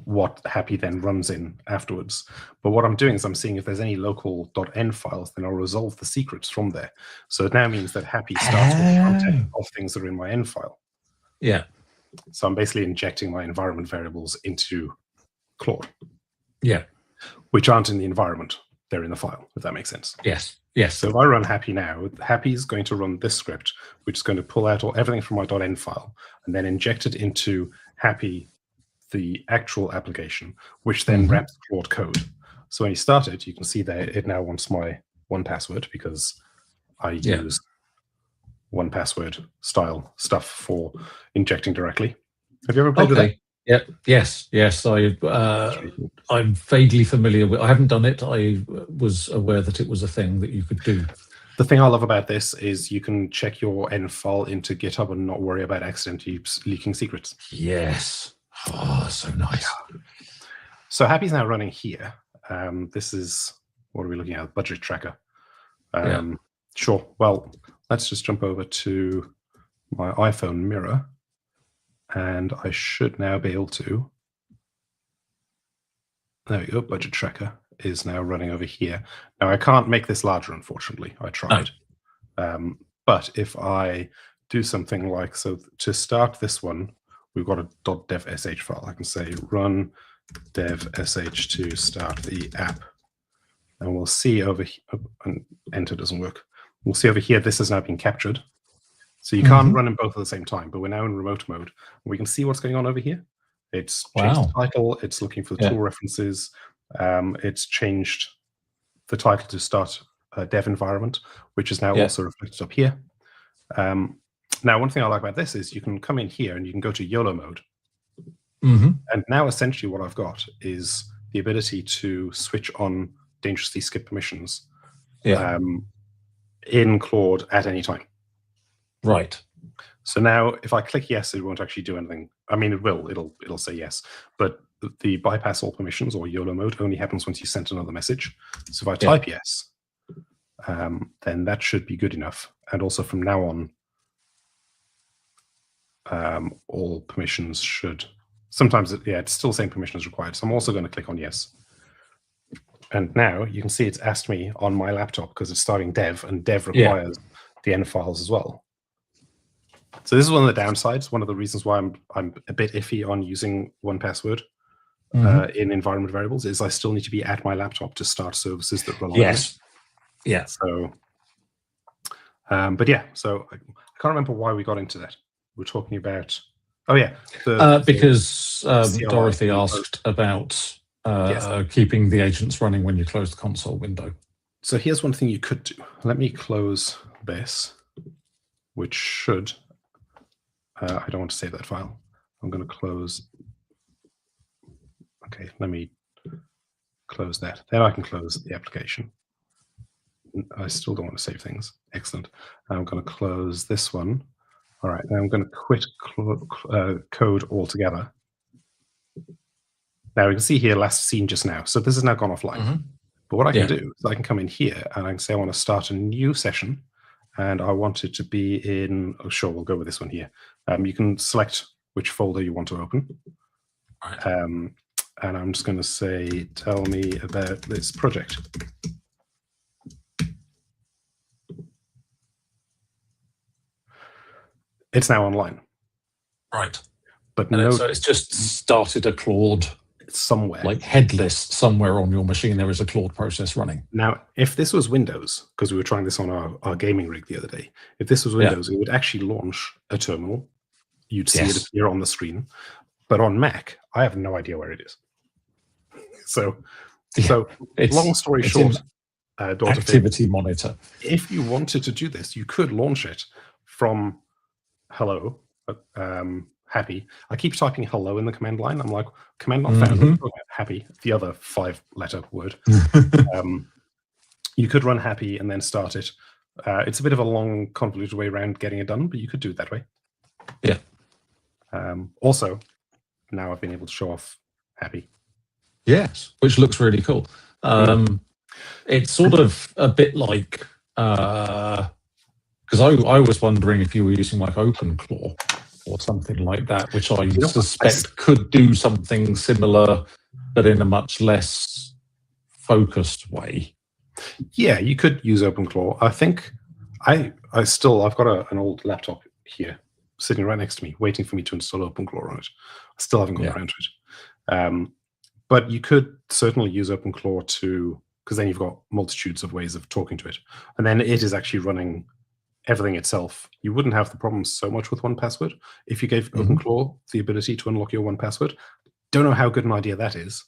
what Happy then runs in afterwards. But what I'm doing is I'm seeing if there's any local .env files, then I'll resolve the secrets from there. So it now means that Happy starts with the content of things that are in my env file. Yeah. So I'm basically injecting my environment variables into Claude. Yeah. Which aren't in the environment. They're in the file, if that makes sense. Yes. Yes. So if I run Happy now, Happy is going to run this script, which is going to pull out everything from my .env file and then inject it into Happy, the actual application, which then wraps Claude Code. So when you start it, you can see that it now wants my 1Password because I use 1Password style stuff for injecting directly. Have you ever played with that? Yeah. Yes. I'm vaguely familiar with. I haven't done it. I was aware that it was a thing that you could do. The thing I love about this is you can check your env file into GitHub and not worry about accidentally leaking secrets. Yes. Oh, so nice. So Happy's now running here. This is, what are we looking at? Budget tracker. Sure. Well, let's just jump over to my iPhone mirror And I should now be able to. There we go. Budget tracker is now running over here. Now I can't make this larger, unfortunately. I tried. But if I do something like, so to start this one, we've got a .dev.sh file. I can say run dev.sh to start the app. And we'll see over here, and enter doesn't work. We'll see over here, this has now been captured. So you can't run them both at the same time, but we're now in remote mode. We can see what's going on over here. It's changed the title. It's looking for the tool references. It's changed the title to start a dev environment, which is now also reflected up here. Now, one thing I like about this is you can come in here and you can go to YOLO mode. And now essentially what I've got is the ability to switch on dangerously skip permissions in Claude at any time. Right. So now if I click yes, it won't actually do anything. I mean, it will. It'll say yes. But the bypass all permissions or YOLO mode only happens once you send another message. So if I type yes, then that should be good enough. And also from now on, all permissions should... Sometimes, it's still saying permissions required. So I'm also going to click on yes. And now you can see it's asked me on my laptop because it's starting dev, and dev requires the N files as well. So this is one of the downsides. One of the reasons why I'm a bit iffy on using 1Password in environment variables is I still need to be at my laptop to start services that rely on it. Yeah. So, but yeah. So I can't remember why we got into that. We're talking about. Oh yeah. Because Dorothy asked about keeping the agents running when you close the console window. So here's one thing you could do. Let me close this, which should. I don't want to save that file. I'm going to close. Okay, let me close that. Then I can close the application. I still don't want to save things. Excellent. I'm going to close this one. All right, now I'm going to quit code altogether. Now you can see here last seen just now. So this has now gone offline. But what I can do is I can come in here and I can say I want to start a new session. And I want it to be in, sure, we'll go with this one here. You can select which folder you want to open. Right. And I'm just going to say, tell me about this project. It's now online. Right. But so it's just started a Claude somewhere. Like headless somewhere on your machine, there is a Claude process running. Now, if this was Windows, because we were trying this on our gaming rig the other day, if this was Windows, it would actually launch a terminal. You'd see it appear on the screen. But on Mac, I have no idea where it is. So long story short, activity monitor. If you wanted to do this, you could launch it from hello, happy. I keep typing hello in the command line. I'm like, command not found. Happy, the other 5-letter word. You could run happy and then start it. It's a bit of a long, convoluted way around getting it done, but you could do it that way. Yeah. Also, now I've been able to show off happy. Yes, which looks really cool. It's sort of a bit like, because I was wondering if you were using like OpenClaw or something like that, which I suspect could do something similar, but in a much less focused way. Yeah, you could use OpenClaw. I think I've got an old laptop here sitting right next to me, waiting for me to install OpenClaw on it. I still haven't gone around to it. But you could certainly use OpenClaw because then you've got multitudes of ways of talking to it. And then it is actually running everything itself. You wouldn't have the problem so much with 1Password if you gave OpenClaw the ability to unlock your 1Password. Don't know how good an idea that is.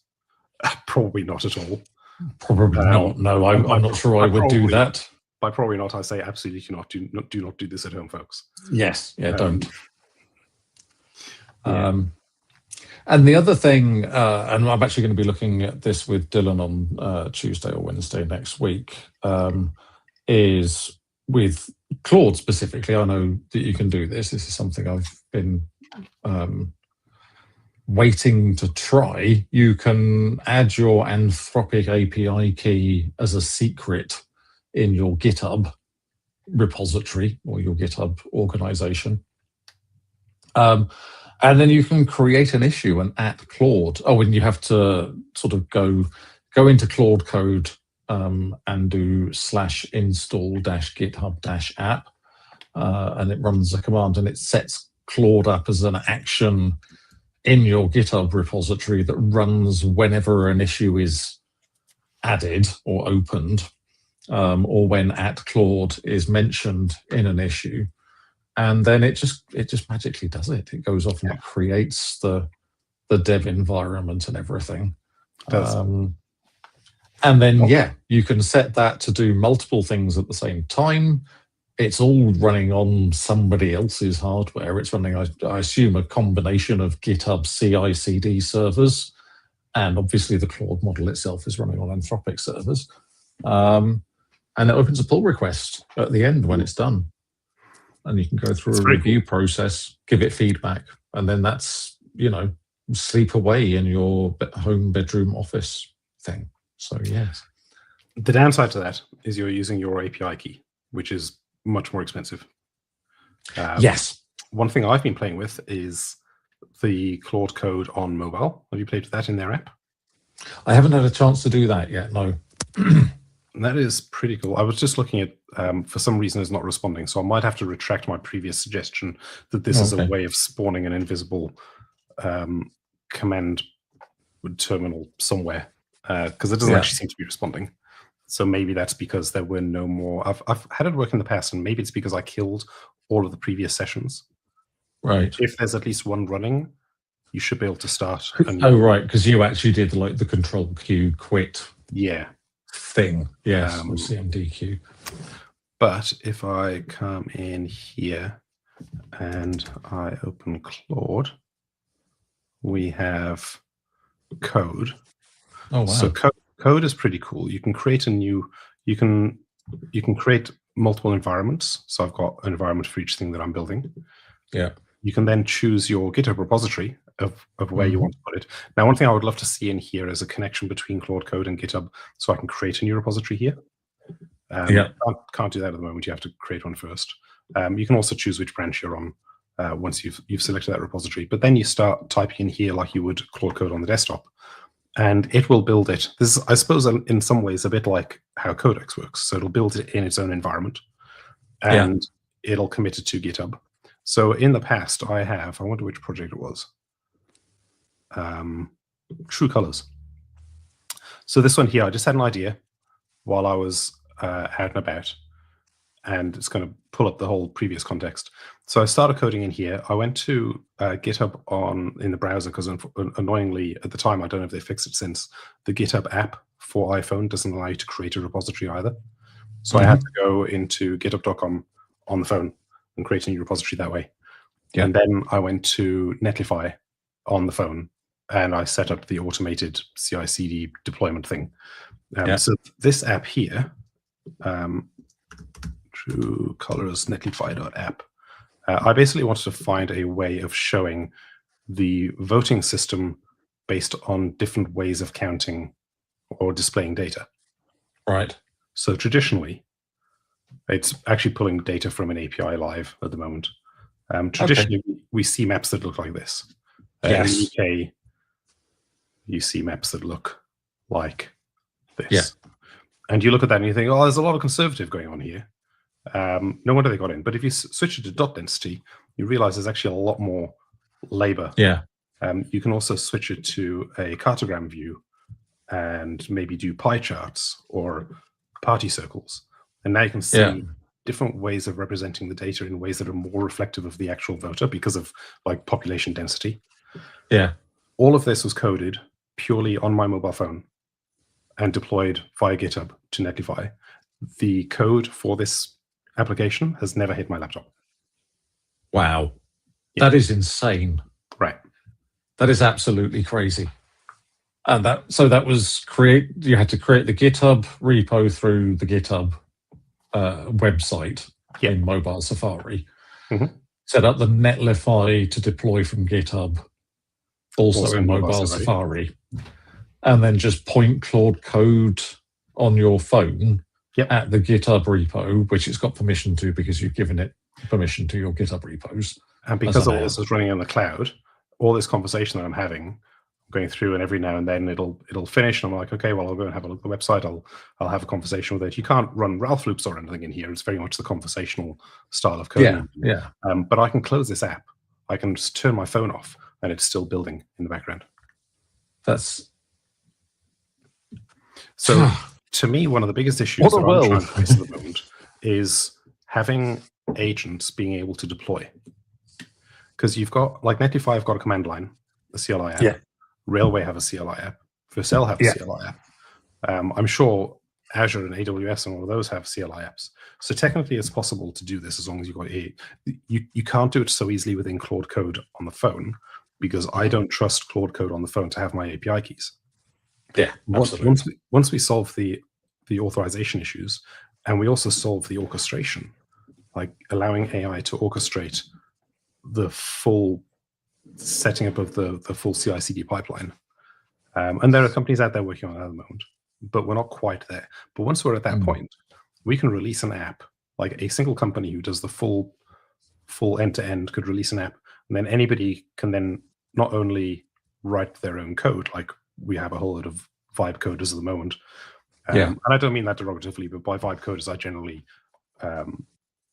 Probably not at all. Probably not. No, I'm not sure I would do that. By probably not, I say absolutely not. Do not do this at home, folks. Yes, don't. And the other thing, and I'm actually going to be looking at this with Dylan on Tuesday or Wednesday next week, is with Claude specifically. I know that you can do this. This is something I've been waiting to try. You can add your Anthropic API key as a secret in your GitHub repository or your GitHub organization. And then you can create an issue and at Claude. Oh, and you have to sort of go into Claude code and do /install-github-app. And it runs a command and it sets Claude up as an action in your GitHub repository that runs whenever an issue is added or opened, or when at Claude is mentioned in an issue. And then it just magically does it. It goes off and it creates the dev environment and everything. And then, you can set that to do multiple things at the same time. It's all running on somebody else's hardware. It's running, I assume, a combination of GitHub CI/CD servers, and obviously the Claude model itself is running on Anthropic servers. And it opens a pull request at the end when it's done. And you can go through a review process, give it feedback, and then that's, sleep away in your home bedroom office thing. So, yes. The downside to that is you're using your API key, which is much more expensive. Yes. One thing I've been playing with is the Claude code on mobile. Have you played with that in their app? I haven't had a chance to do that yet, no. That is pretty cool. I was just looking at, for some reason, it's not responding. So I might have to retract my previous suggestion that this is a way of spawning an invisible command terminal somewhere, because it doesn't actually seem to be responding. So maybe that's because there were no more. I've had it work in the past, and maybe it's because I killed all of the previous sessions. Right. If there's at least one running, you should be able to start. Oh, right, because you actually did the control Q quit. Yeah. Thing, yes, with CMDQ. But if I come in here and I open Claude, we have code. Oh wow! So code is pretty cool. You can create you can create multiple environments. So I've got an environment for each thing that I'm building. Yeah. You can then choose your GitHub repository of where you want to put it. Now, one thing I would love to see in here is a connection between Claude Code and GitHub, so I can create a new repository here. Can't do that at the moment. You have to create one first. You can also choose which branch you're on once you've selected that repository. But then you start typing in here like you would Claude Code on the desktop, and it will build it. This is, I suppose, in some ways, a bit like how Codex works. So it'll build it in its own environment, and it'll commit it to GitHub. So in the past, I wonder which project it was. True Colors. So this one here, I just had an idea while I was out and about, and it's going to pull up the whole previous context. So I started coding in here. I went to GitHub in the browser because annoyingly at the time, I don't know if they fixed it since, the GitHub app for iPhone doesn't allow you to create a repository either. So I had to go into github.com on the phone and create a new repository that way. Yeah. And then I went to Netlify on the phone and I set up the automated CI/CD deployment thing. So this app here, True Colors Netlify.app, I basically wanted to find a way of showing the voting system based on different ways of counting or displaying data. Right. So traditionally, it's actually pulling data from an API live at the moment. Traditionally, we see maps that look like this. In the UK, you see maps that look like this. Yeah. And you look at that and you think, oh, there's a lot of conservative going on here. No wonder they got in. But if you switch it to dot density, you realize there's actually a lot more labor. Yeah. You can also switch it to a cartogram view and maybe do pie charts or party circles. And now you can see different ways of representing the data in ways that are more reflective of the actual voter because of like population density. Yeah. All of this was coded purely on my mobile phone and deployed via GitHub to Netlify. The code for this application has never hit my laptop. Wow. Yeah. That is insane. Right. That is absolutely crazy. And that was you had to create the GitHub repo through the GitHub website in mobile Safari. Set up the Netlify to deploy from GitHub, also in mobile Safari. And then just point Claude Code on your phone at the GitHub repo, which it's got permission to because you've given it permission to your GitHub repos. And because all this is running on the cloud, all this conversation that I'm having, I'm going through, and every now and then it'll finish, and I'm like, okay, well, I'll go and have a look at the website. I'll have a conversation with it. You can't run Ralph loops or anything in here. It's very much the conversational style of coding. Yeah. But I can close this app. I can just turn my phone off, and it's still building in the background. So to me, one of the biggest issues that I'm trying to face at the moment is having agents being able to deploy. Because you've got, like, Netlify have got a command line, a CLI app. Yeah. Railway have a CLI app. Vercel have a CLI app. I'm sure Azure and AWS and all of those have CLI apps. So technically, it's possible to do this as long as you've got you can't do it so easily within Claude Code on the phone, because I don't trust Claude Code on the phone to have my API keys. Yeah, absolutely. Once we solve the authorization issues, and we also solve the orchestration, like allowing AI to orchestrate the full setting up of the full CI/CD pipeline. And there are companies out there working on that at the moment, but we're not quite there. But once we're at that point, we can release an app, like a single company who does the full end-to-end could release an app, and then anybody can then not only write their own code, like we have a whole lot of vibe coders at the moment. And I don't mean that derogatively, but by vibe coders, I generally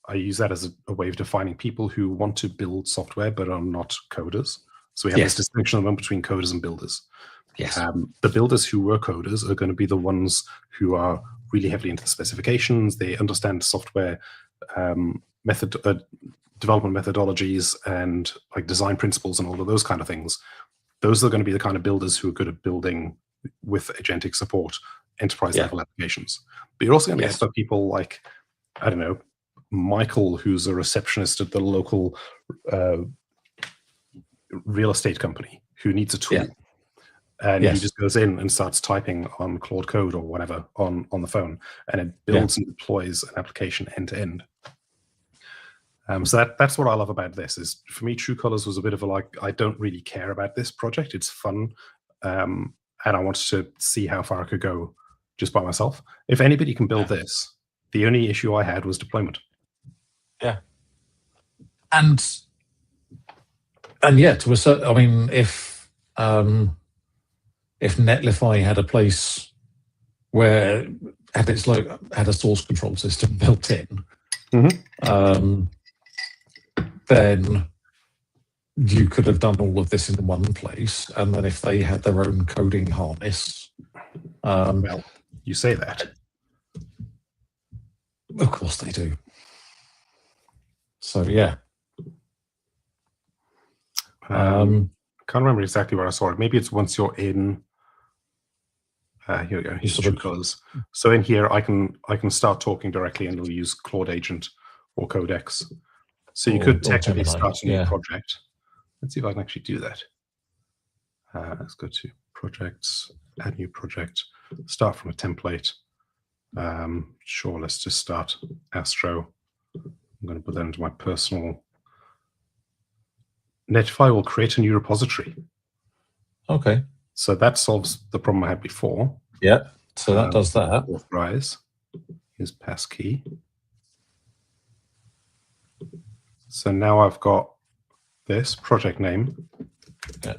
I use that as a way of defining people who want to build software but are not coders. So we have this distinction at the moment between coders and builders. Yes. The builders who were coders are going to be the ones who are really heavily into the specifications. They understand software development methodologies and like design principles and all of those kind of things. Those are going to be the kind of builders who are good at building with agentic support enterprise level applications. But you're also going to get people like, I don't know, Michael, who's a receptionist at the local real estate company who needs a tool. And he just goes in and starts typing on Claude Code or whatever on the phone, and it builds and deploys an application end to end. So that's what I love about this. Is for me, True Colors was a bit of a like, I don't really care about this project. It's fun, and I wanted to see how far I could go just by myself. If anybody can build this, the only issue I had was deployment. Yeah, and yeah, to a certain, I mean, if Netlify had a place where had a source control system built in, then you could have done all of this in one place. And then if they had their own coding harness, well, you say that. Of course they do. So yeah. Can't remember exactly where I saw it. Maybe it's once you're in. Here we go. Here's True Colors. So in here, I can start talking directly, and it'll use Claude Agent or Codex. So you could technically start a new project. Let's see if I can actually do that. Let's go to projects, add new project, start from a template. Sure, let's just start Astro. I'm going to put that into my personal. Netlify will create a new repository. Okay. So that solves the problem I had before. Yeah. So that does that. Authorize. Here's passkey. So now I've got this project name. Yeah.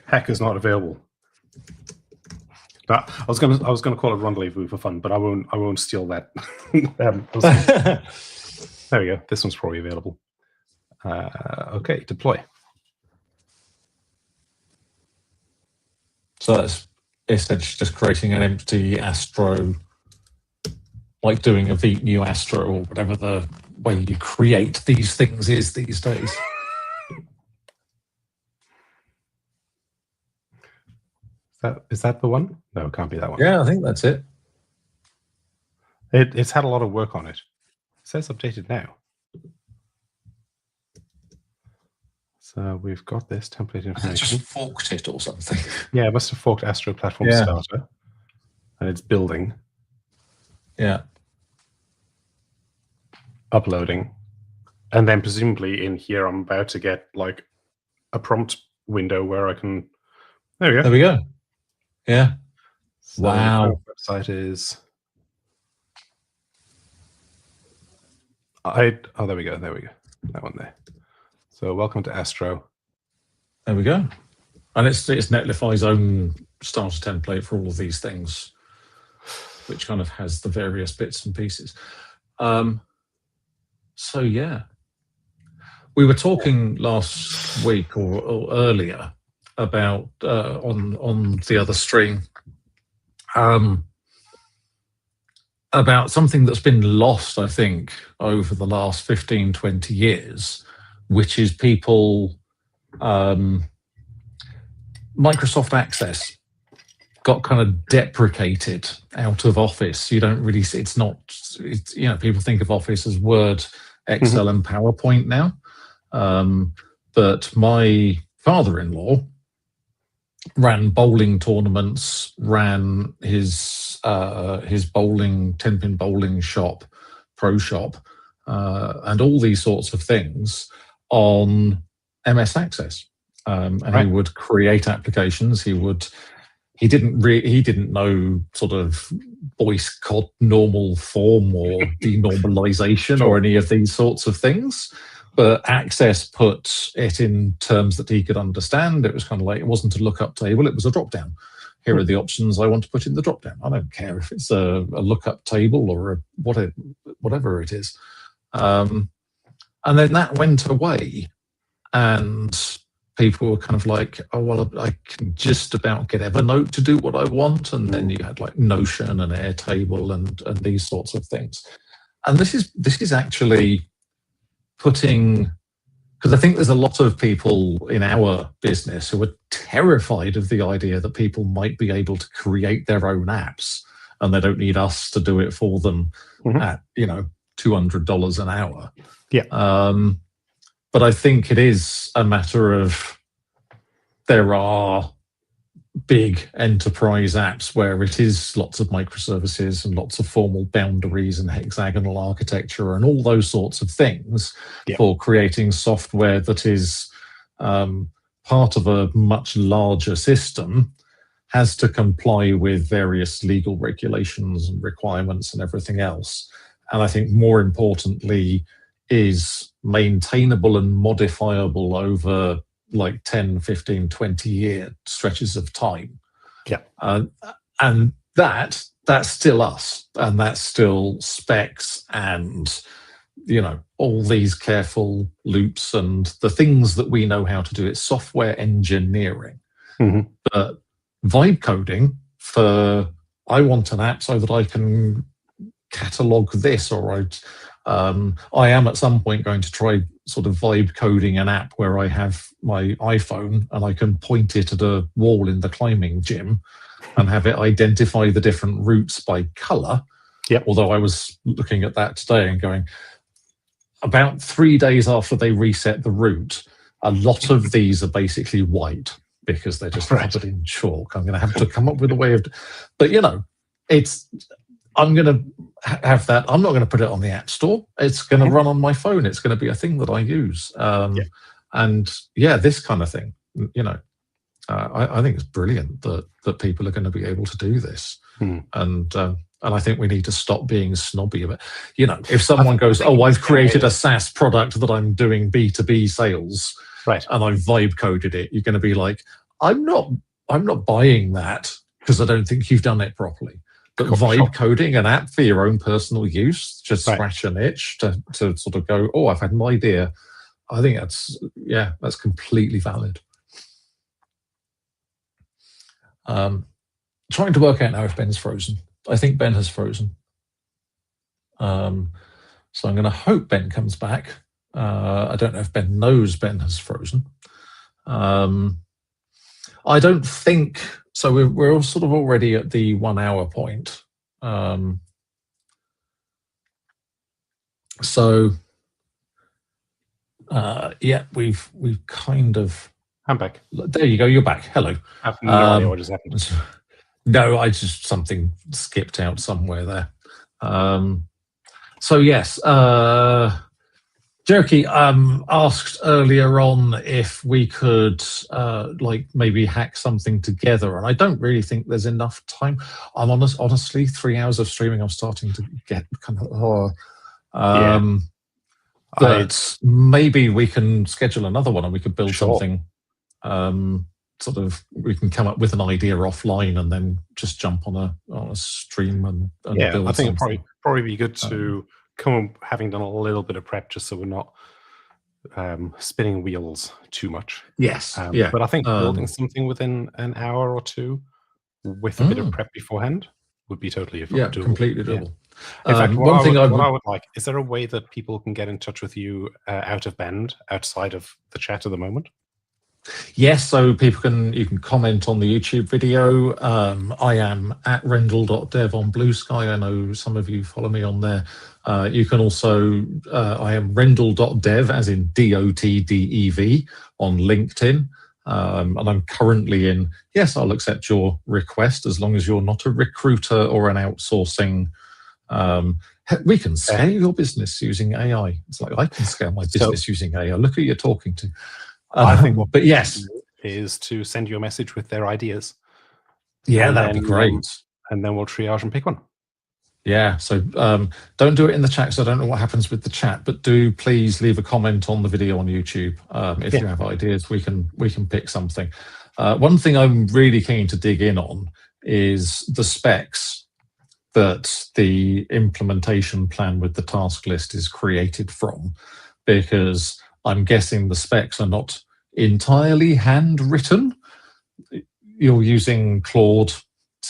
Hack is not available. But I was gonna call it Rendlezvous for fun, but I won't steal that. There we go. This one's probably available. Okay, deploy. So that's essentially just creating an empty Astro, like doing a new Astro or whatever the way you create these things is these days. Is that the one? No, it can't be that one. Yeah, I think that's it. It's had a lot of work on it. It says updated now. So we've got this template information. It just forked it or something. Yeah, it must have forked Astro Platform Starter. And it's building. Yeah. Uploading. And then presumably in here, I'm about to get like a prompt window where I can... There we go. There we go. Yeah. So wow. The website is... Oh, there we go. There we go. That one there. So welcome to Astro. There we go. And it's Netlify's own starter template for all of these things, which kind of has the various bits and pieces. So yeah, we were talking last week or earlier about on the other stream about something that's been lost, I think, over the last 15, 20 years, which is people, Microsoft Access got kind of deprecated out of Office. You don't really see, it's, you know, people think of Office as Word, Excel, and PowerPoint now. But my father-in-law ran bowling tournaments, ran his bowling, 10-pin bowling shop, pro shop, and all these sorts of things on MS Access. And he would create applications. He didn't know sort of voice cod normal form or denormalization or any of these sorts of things. But Access put it in terms that he could understand. It was kind of like, it wasn't a lookup table, it was a drop down. Here are the options I want to put in the drop down. I don't care if it's a lookup table or whatever it is. And then that went away, and people were kind of like, oh, well, I can just about get Evernote to do what I want. And then you had like Notion and Airtable and these sorts of things. And this is actually putting, because I think there's a lot of people in our business who are terrified of the idea that people might be able to create their own apps and they don't need us to do it for them at, you know, $200 an hour. Yeah. But I think it is a matter of, there are big enterprise apps where it is lots of microservices and lots of formal boundaries and hexagonal architecture and all those sorts of things for creating software that is part of a much larger system, has to comply with various legal regulations and requirements and everything else. And I think more importantly, is maintainable and modifiable over like 10, 15, 20 year stretches of time. Yeah. And that's still us, and that's still specs and, you know, all these careful loops and the things that we know how to do. It's software engineering. But vibe coding for, I want an app so that I can catalog this, or I am at some point going to try sort of vibe coding an app where I have my iPhone and I can point it at a wall in the climbing gym and have it identify the different routes by color. Although I was looking at that today and going, about 3 days after they reset the route, a lot of these are basically white because they're just covered in chalk. I'm going to have to come up with a way of, but you know, I'm going to have that. I'm not going to put it on the App Store. It's going to run on my phone. It's going to be a thing that I use. And yeah, this kind of thing, you know, I think it's brilliant that people are going to be able to do this. And I think we need to stop being snobby about, you know, if someone goes, oh, I've created a SaaS product that I'm doing B2B sales, and I've vibe coded it, you're going to be like, I'm not buying that because I don't think you've done it properly. But vibe coding an app for your own personal use, just scratch an itch to sort of go, oh, I've had an idea. I think that's completely valid. Trying to work out now if Ben's frozen. I think Ben has frozen. So I'm going to hope Ben comes back. I don't know if Ben knows Ben has frozen. I don't think so. We're sort of already at the 1 hour point. Yeah, we've kind of. I'm back. There you go. You're back. Hello. I have no idea what just happened. No, something skipped out somewhere there. So yes, Jerky asked earlier on if we could like maybe hack something together, and I don't really think there's enough time. I'm honestly 3 hours of streaming, I'm starting to get kind of But maybe we can schedule another one and we could build Sure. something. We can come up with an idea offline and then just jump on a stream and build I think something. it'd probably be good to come having done a little bit of prep, just so we're not spinning wheels too much. Yes. But I think building something within an hour or two with a bit of prep beforehand would be totally doable. Completely doable. In fact, what I would like, is there a way that people can get in touch with you out of band, outside of the chat at the moment? Yes, so you can comment on the YouTube video. I am at rendle.dev on Blue Sky. I know some of you follow me on there. You can also, I am rendle.dev, as in DOTDEV, on LinkedIn. And I'm currently in, yes, I'll accept your request as long as you're not a recruiter or an outsourcing. We can scale your business using AI. It's like I can scale my business using AI. Look who you're talking to. I think but yes, is to send you a message with their ideas. Yeah, that'd be great. And then we'll triage and pick one. Yeah, so don't do it in the chat, because I don't know what happens with the chat, but do please leave a comment on the video on YouTube. If you have ideas, we can pick something. One thing I'm really keen to dig in on is the specs that the implementation plan with the task list is created from, because I'm guessing the specs are not entirely handwritten. You're using Claude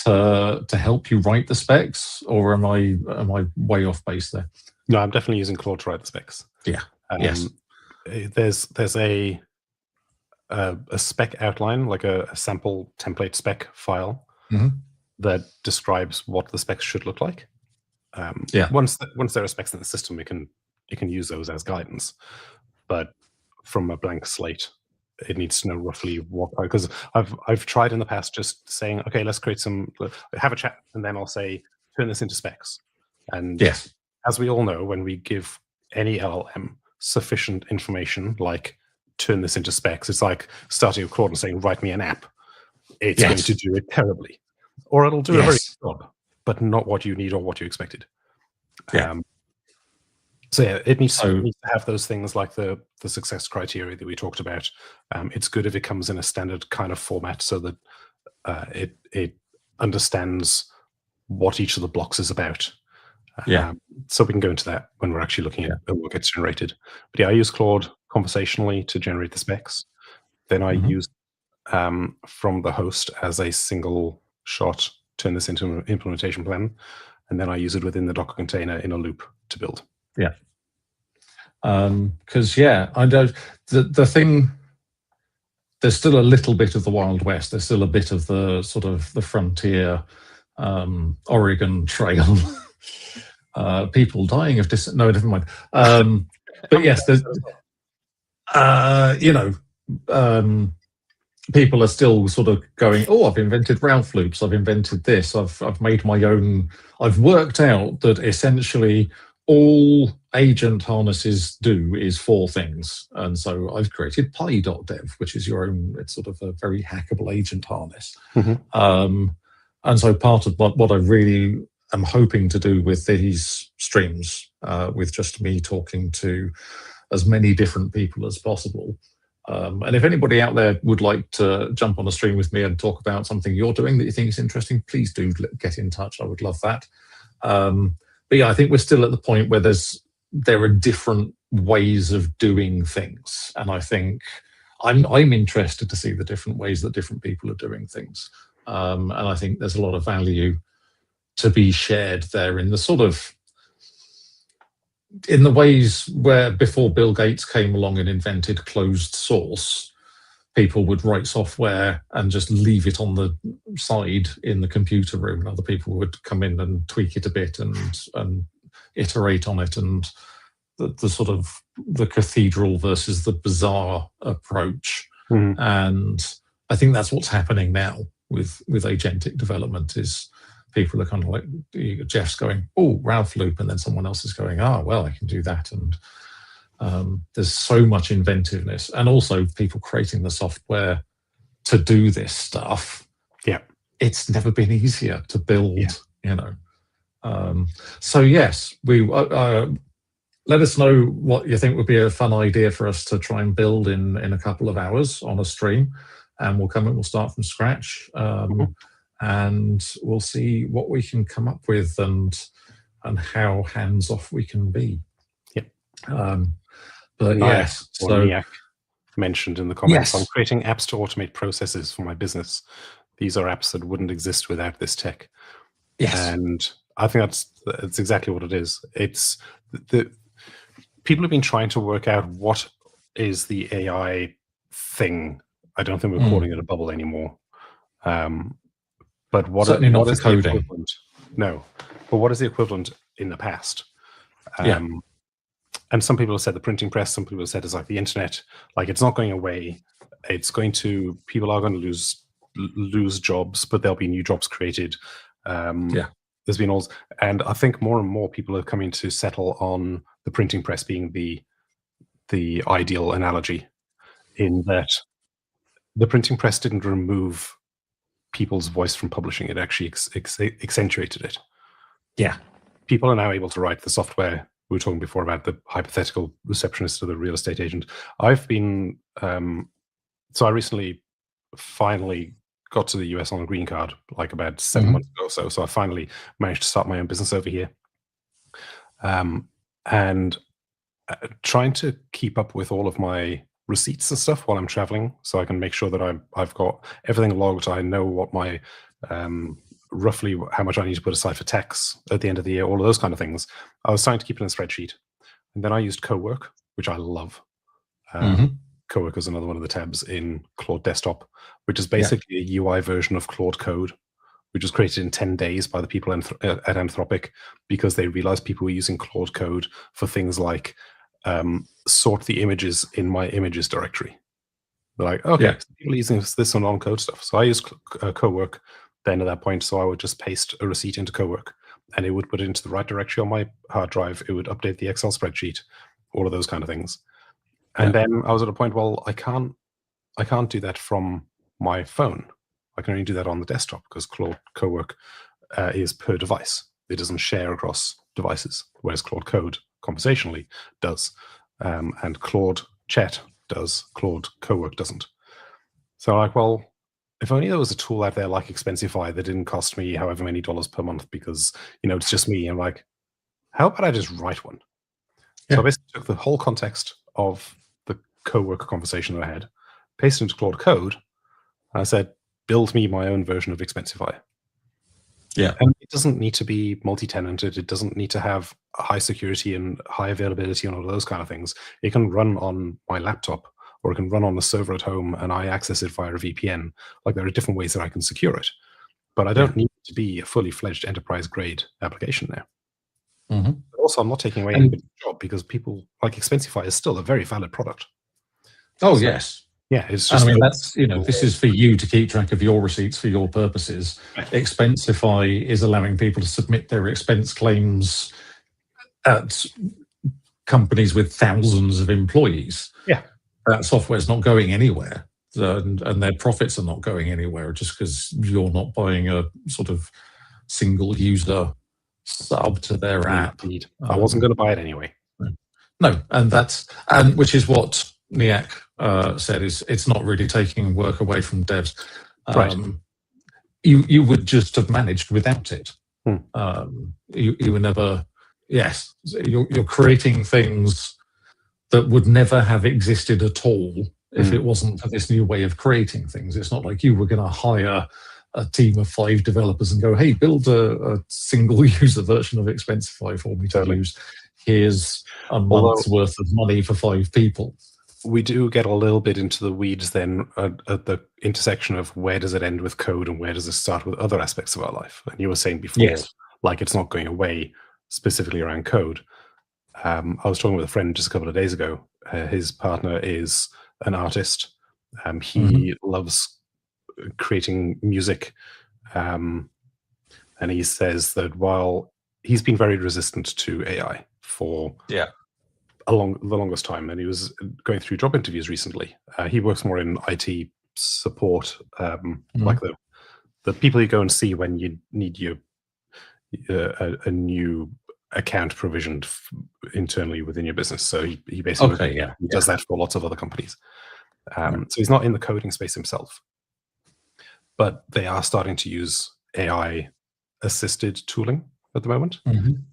to help you write the specs, or am I way off base there? No, I'm definitely using Claude to write the specs. Yeah. Yes. There's a spec outline, like a sample template spec file that describes what the specs should look like. Once there are specs in the system, it can use those as guidance. But from a blank slate, it needs to know roughly what, because I've tried in the past just saying, okay, let's have a chat, and then I'll say, turn this into specs. And as we all know, when we give any LLM sufficient information, like turn this into specs, it's like starting a Claude and saying, write me an app. It's going to do it terribly. Or it'll do a very good job, but not what you need or what you expected. So yeah, it needs to have those things like the success criteria that we talked about. It's good if it comes in a standard kind of format, so that it understands what each of the blocks is about. So we can go into that when we're actually looking at what gets generated. But I use Claude conversationally to generate the specs. Then I use from the host as a single shot, turn this into an implementation plan, and then I use it within the Docker container in a loop to build. Yeah. Because I know the thing, there's still a little bit of the Wild West. There's still a bit of the sort of the frontier Oregon Trail. People dying of no, never mind. But yes, there's people are still sort of going, oh, I've invented Ralph loops, I've invented this, I've made my own. I've worked out that essentially all agent harnesses do is 4 things. And so I've created pi.dev, which is your own, it's sort of a very hackable agent harness. And so part of what I really am hoping to do with these streams, with just me talking to as many different people as possible. And if anybody out there would like to jump on a stream with me and talk about something you're doing that you think is interesting, please do get in touch. I would love that. But yeah, I think we're still at the point where there are different ways of doing things, and I think I'm interested to see the different ways that different people are doing things, and I think there's a lot of value to be shared there in the sort of in the ways where before Bill Gates came along and invented closed source, people would write software and just leave it on the side in the computer room, and other people would come in and tweak it a bit and iterate on it, and the sort of the cathedral versus the bazaar approach. And I think that's what's happening now with agentic development, is people are kind of like, Jeff's going, oh, Ralph loop, and then someone else is going, well, I can do that. And there's so much inventiveness, and also people creating the software to do this stuff. It's never been easier to build, So yes, let us know what you think would be a fun idea for us to try and build in a couple of hours on a stream, and we'll come and we'll start from scratch, and we'll see what we can come up with and how hands off we can be. Yep. But yes, so Niak mentioned in the comments, yes. I'm creating apps to automate processes for my business. These are apps that wouldn't exist without this tech. Yes. And I think that's exactly what it is. It's the people have been trying to work out what is the AI thing. I don't think we're calling it a bubble anymore. But what certainly not what for is coding. The equivalent? No. But what is the equivalent in the past? And some people have said the printing press, some people have said it's like the internet, like it's not going away. It's going to, people are going to lose jobs, but there'll be new jobs created. There's been all, and I think more and more people are coming to settle on the printing press being the ideal analogy, in that the printing press didn't remove people's voice from publishing, it actually accentuated it. Yeah. People are now able to write the software. We were talking before about the hypothetical receptionist or the real estate agent. I've been, so I recently finally got to the US on a green card, like about 7 months ago or so. So I finally managed to start my own business over here. And trying to keep up with all of my receipts and stuff while I'm traveling, so I can make sure that I've got everything logged. I know what my, roughly how much I need to put aside for tax at the end of the year, all of those kind of things. I was starting to keep it in a spreadsheet. And then I used Cowork, which I love. Cowork is another one of the tabs in Claude Desktop, which is basically a UI version of Claude Code, which was created in 10 days by the people at Anthropic, because they realized people were using Claude Code for things like sort the images in my images directory. They're like, okay, so people are using this on non-code stuff. So I used Cowork then at that point, so I would just paste a receipt into Cowork, and it would put it into the right directory on my hard drive. It would update the Excel spreadsheet, all of those kind of things. And then I was at a point, well, I can't do that from my phone. I can only do that on the desktop, because Claude Cowork is per device. It doesn't share across devices, whereas Claude Code conversationally does, and Claude Chat does. Claude Cowork doesn't. So I'm like, well, if only there was a tool out there like Expensify that didn't cost me however many dollars per month, because, you know, it's just me. I'm like, how about I just write one? So I basically took the whole context of the Cowork conversation that I had, pasted into Claude Code, and I said, build me my own version of Expensify. And it doesn't need to be multi-tenanted. It doesn't need to have high security and high availability and all of those kind of things. It can run on my laptop, or it can run on a server at home, and I access it via a VPN. Like, there are different ways that I can secure it. But I don't need it to be a fully fledged enterprise-grade application now. But also, I'm not taking away anybody's job, because people, like, Expensify is still a very valid product. Oh, so, yes. Yeah, it's just. I mean, that's, you know, this is for you to keep track of your receipts for your purposes. Expensify is allowing people to submit their expense claims at companies with thousands of employees. That software's not going anywhere, and their profits are not going anywhere just because you're not buying a sort of single user sub to their app. I wasn't going to buy it anyway. No, and which is what Niak said, is it's not really taking work away from devs. You would just have managed without it. You were never. Yes, you're creating things that would never have existed at all if it wasn't for this new way of creating things. It's not like you were going to hire a team of 5 developers and go, hey, build a single user version of Expensify for me to use. Here's a month's worth of money for 5 people. We do get a little bit into the weeds then at the intersection of where does it end with code and where does it start with other aspects of our life. And you were saying before, like, it's not going away specifically around code. I was talking with a friend just a couple of days ago. His partner is an artist. He loves creating music. And he says that while he's been very resistant to AI for the longest time, and he was going through job interviews recently. He works more in IT support, like the people you go and see when you need a new account provisioned internally within your business. So he basically does that for lots of other companies. So he's not in the coding space himself, but they are starting to use AI assisted tooling at the moment.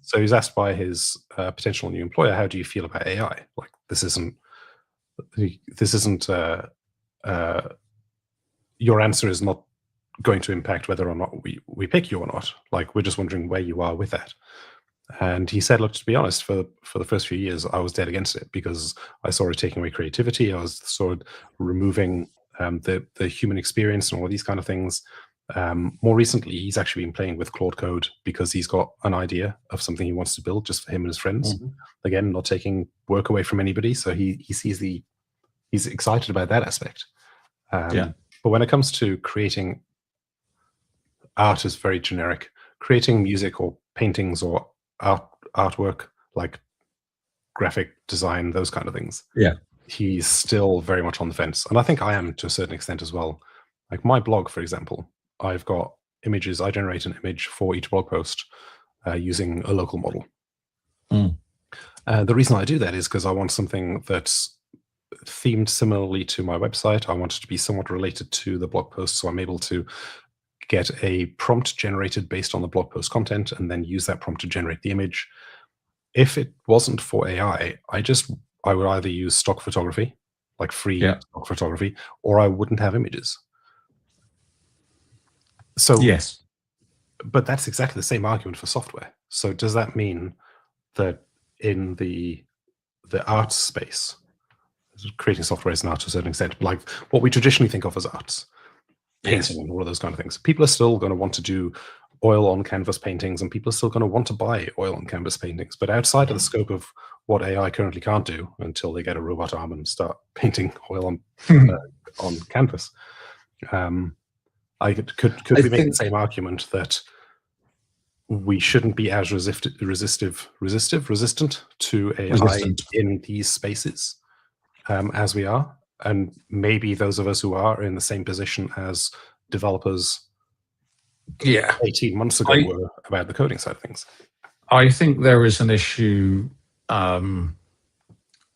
So he's asked by his potential new employer, how do you feel about AI? Like, this isn't your answer is not going to impact whether or not we pick you or not. Like, we're just wondering where you are with that. And he said, look, to be honest, for the first few years, I was dead against it because I saw it taking away creativity. I was sort of removing the human experience and all these kind of things. More recently, he's actually been playing with Claude Code because he's got an idea of something he wants to build just for him and his friends. Again, not taking work away from anybody. So he sees he's excited about that aspect. But when it comes to creating art, is very generic. Creating music or paintings or artwork, like graphic design, those kind of things. He's still very much on the fence. And I think I am to a certain extent as well. Like my blog, for example, I've got images. I generate an image for each blog post using a local model. The reason I do that is because I want something that's themed similarly to my website. I want it to be somewhat related to the blog post, so I'm able to get a prompt generated based on the blog post content and then use that prompt to generate the image. If it wasn't for AI, I would either use stock photography, like free stock photography, or I wouldn't have images. So yes, but that's exactly the same argument for software. So does that mean that in the arts space, creating software is an art to a certain extent, like what we traditionally think of as arts, painting and all of those kind of things, people are still going to want to do oil on canvas paintings, and people are still going to want to buy oil on canvas paintings. But outside of the scope of what AI currently can't do until they get a robot arm and start painting oil on on canvas, could we make the same argument that we shouldn't be as resistant to AI in these spaces as we are? And maybe those of us who are in the same position as developers 18 months ago were about the coding side of things. I think there is an issue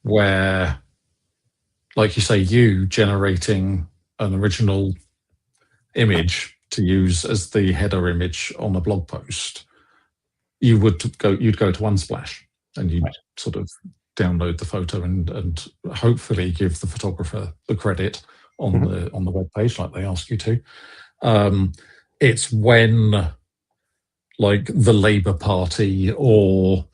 where, like you say, you generating an original image to use as the header image on a blog post, you'd go to Unsplash and you'd sort of download the photo and hopefully give the photographer the credit on the web page like they ask you to. It's when like the Labour Party or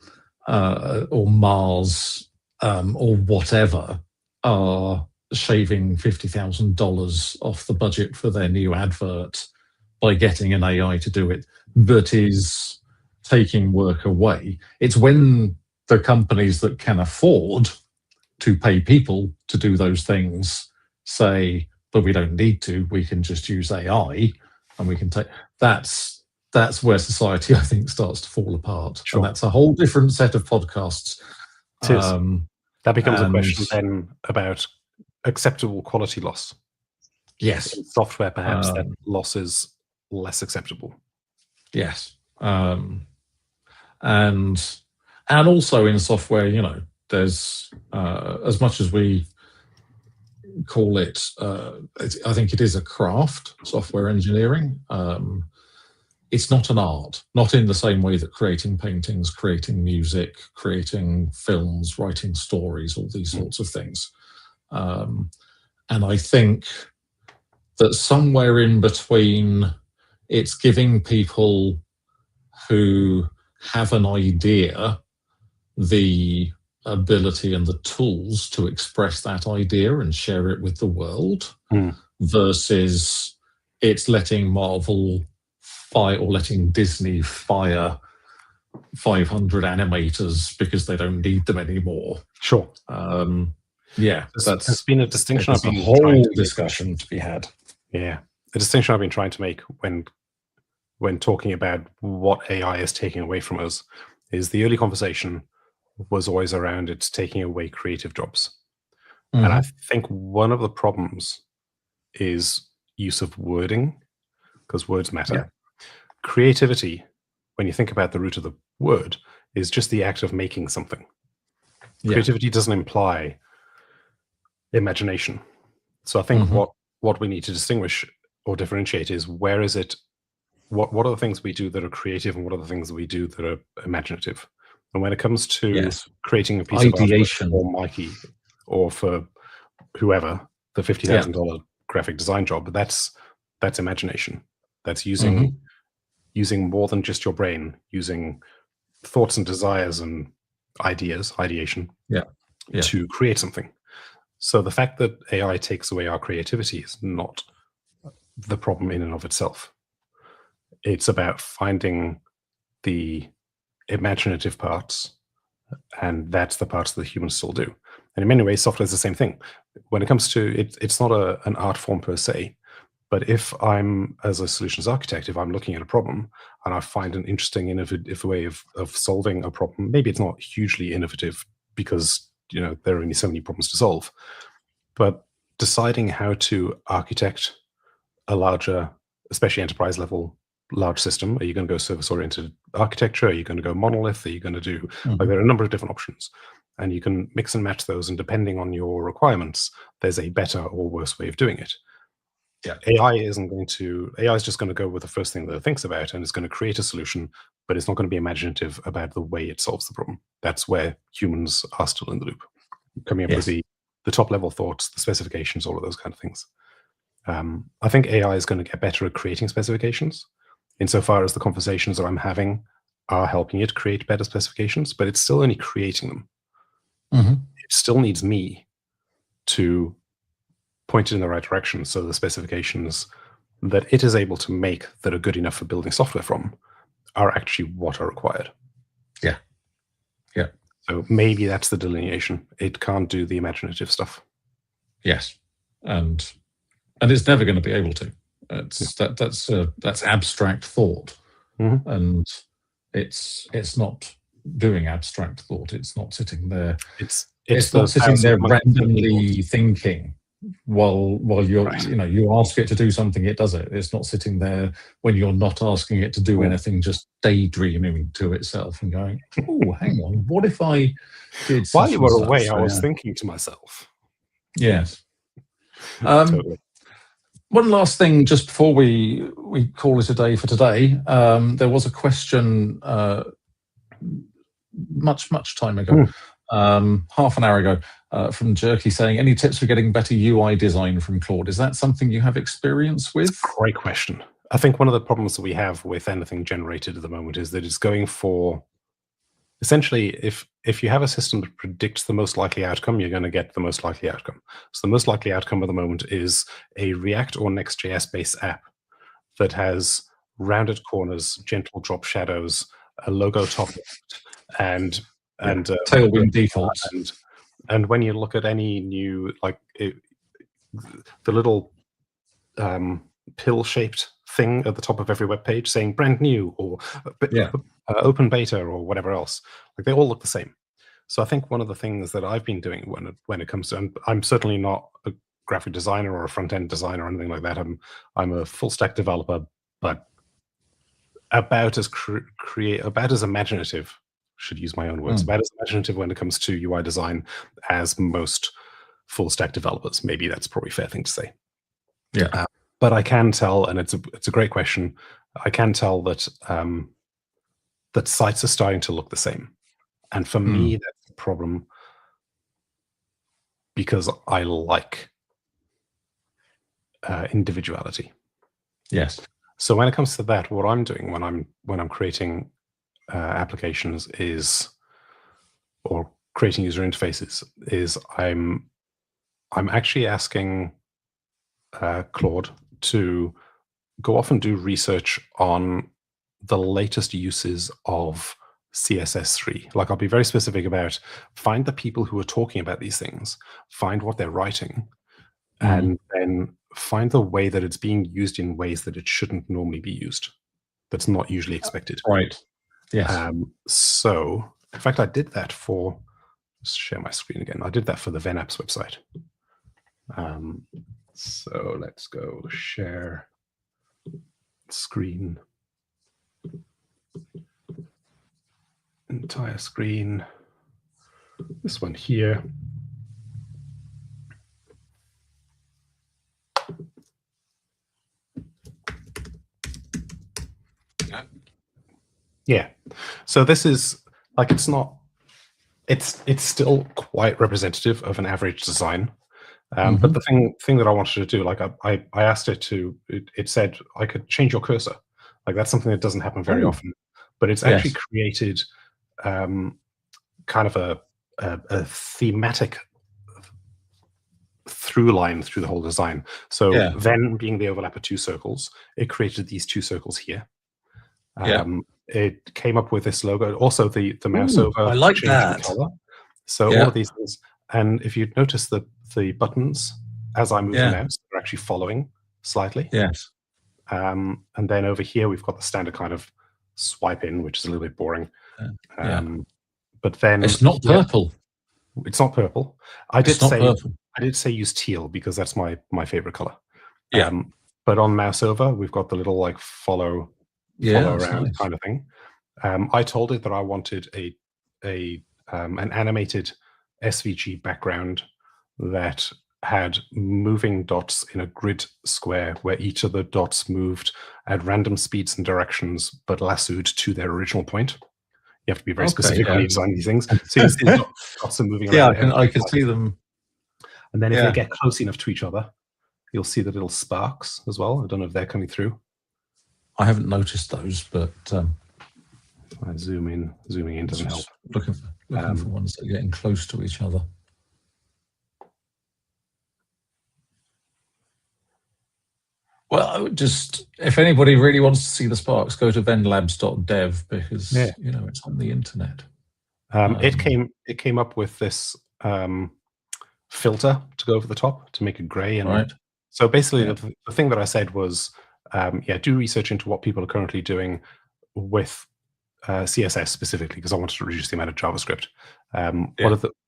Mars or whatever are shaving $50,000 off the budget for their new advert by getting an AI to do it, that is taking work away. It's when the companies that can afford to pay people to do those things say, but we don't need to, we can just use AI and we can take, that's where society, I think, starts to fall apart. Sure. And that's a whole different set of podcasts. That becomes a question then about acceptable quality loss. Yes. In software, perhaps that loss is less acceptable. Yes. And also in software, you know, there's as much as we call it, I think it is a craft, software engineering. It's not an art, not in the same way that creating paintings, creating music, creating films, writing stories, all these sorts of things. And I think that somewhere in between, it's giving people who have an idea the ability and the tools to express that idea and share it with the world, versus it's letting Marvel or letting Disney fire 500 animators because they don't need them anymore. Sure. That's been a distinction. I've been a whole discussion to be had. Yeah, the distinction I've been trying to make when talking about what AI is taking away from us is the early conversation was always around it's taking away creative jobs. And I think one of the problems is use of wording, because words matter. Creativity, when you think about the root of the word, is just the act of making something. Yeah. Creativity doesn't imply imagination. So I think what we need to distinguish or differentiate is where is it, what are the things we do that are creative and what are the things that we do that are imaginative. And when it comes to creating a piece of art for Mikey or for whoever, the $50,000 graphic design job, that's imagination. That's using more than just your brain, using thoughts and desires and ideation to create something. So the fact that AI takes away our creativity is not the problem in and of itself. It's about finding the imaginative parts, and that's the parts that humans still do. And in many ways, software is the same thing. When it comes to it, it's not an art form per se, but if I'm, as a solutions architect, if I'm looking at a problem and I find an interesting, innovative way of solving a problem, maybe it's not hugely innovative because there are only so many problems to solve, but deciding how to architect a larger, especially enterprise level, large system. Are you going to go service-oriented architecture? Are you going to go monolith? Are you going to do, like, there are a number of different options, and you can mix and match those, and depending on your requirements, there's a better or worse way of doing it. AI is just going to go with the first thing that it thinks about, and it's going to create a solution, but it's not going to be imaginative about the way it solves the problem. That's where humans are still in the loop, coming up with the top level thoughts, the specifications, all of those kind of things. I think AI is going to get better at creating specifications, insofar as the conversations that I'm having are helping it create better specifications, but it's still only creating them. It still needs me to point it in the right direction, so the specifications that it is able to make that are good enough for building software from are actually what are required. So maybe that's the delineation. It can't do the imaginative stuff. Yes, and it's never going to be able to. That's abstract thought, and it's not doing abstract thought. It's not sitting there. It's not sitting there randomly thinking while you're you ask it to do something, it does it. It's not sitting there when you're not asking it to do anything, just daydreaming to itself and going, oh, hang on, what if I did? While you were away, I was thinking to myself. Yes. Totally. One last thing, just before we call it a day for today, there was a question much time ago, half an hour ago, from Jerky saying, any tips for getting better UI design from Claude? Is that something you have experience with? Great question. I think one of the problems that we have with anything generated at the moment is that it's going for, essentially, if you have a system that predicts the most likely outcome, you're going to get the most likely outcome. So the most likely outcome at the moment is a React or Next.js based app that has rounded corners, gentle drop shadows, a logo top left, and Tailwind defaults. And when you look at any new, like the little pill-shaped thing at the top of every web page saying brand new or open beta or whatever else, like they all look the same. So I think one of the things that I've been doing when it comes to, and I'm certainly not a graphic designer or a front-end designer or anything like that. I'm a full-stack developer, but about as imaginative, should use my own words, about as imaginative when it comes to UI design as most full-stack developers. Maybe that's probably a fair thing to say. Yeah. But I can tell, and it's a great question, I can tell that that sites are starting to look the same. And for me, that's a problem because I like individuality. Yes. So when it comes to that, what I'm doing when I'm creating applications or creating user interfaces is I'm actually asking Claude to go off and do research on the latest uses of CSS3. Like, I'll be very specific about, find the people who are talking about these things, find what they're writing, and then find the way that it's being used in ways that it shouldn't normally be used. That's not usually expected. Right. Yes. So, in fact, I did that for, let's share my screen again. I did that for the VenApps website. So let's go share screen. entire screen. This one here. Yeah. So this is like, it's still quite representative of an average design. But the thing that I wanted to do, like I asked it to, it said I could change your cursor. Like that's something that doesn't happen very often, but it's actually created kind of a thematic through line through the whole design. So Venn being the overlap of two circles, it created these two circles here. It came up with this logo. Also, the mouse over. I like that. Color. So all of these things, and if you notice the buttons as I move the mouse, they're actually following slightly. Yes. And then over here we've got the standard kind of swipe in, which is a little bit boring. But then it's not purple. It's not purple. I did say use teal because that's my favorite color. But on mouse over, we've got the little like follow around kind of thing. I told it that I wanted an animated SVG background that had moving dots in a grid square where each of the dots moved at random speeds and directions, but lassoed to their original point. You have to be very specific when you design these things. So you see dots are moving around. I can see them. And then if they get close enough to each other, you'll see the little sparks as well. I don't know if they're coming through. I haven't noticed those, but zooming in doesn't help. Looking for ones that are getting close to each other. Well, I would just, if anybody really wants to see the sparks, go to venlabs.dev because it's on the internet. It came up with this filter to go over the top to make it grey and red. So basically, the thing that I said was, do research into what people are currently doing with CSS specifically, because I wanted to reduce the amount of JavaScript.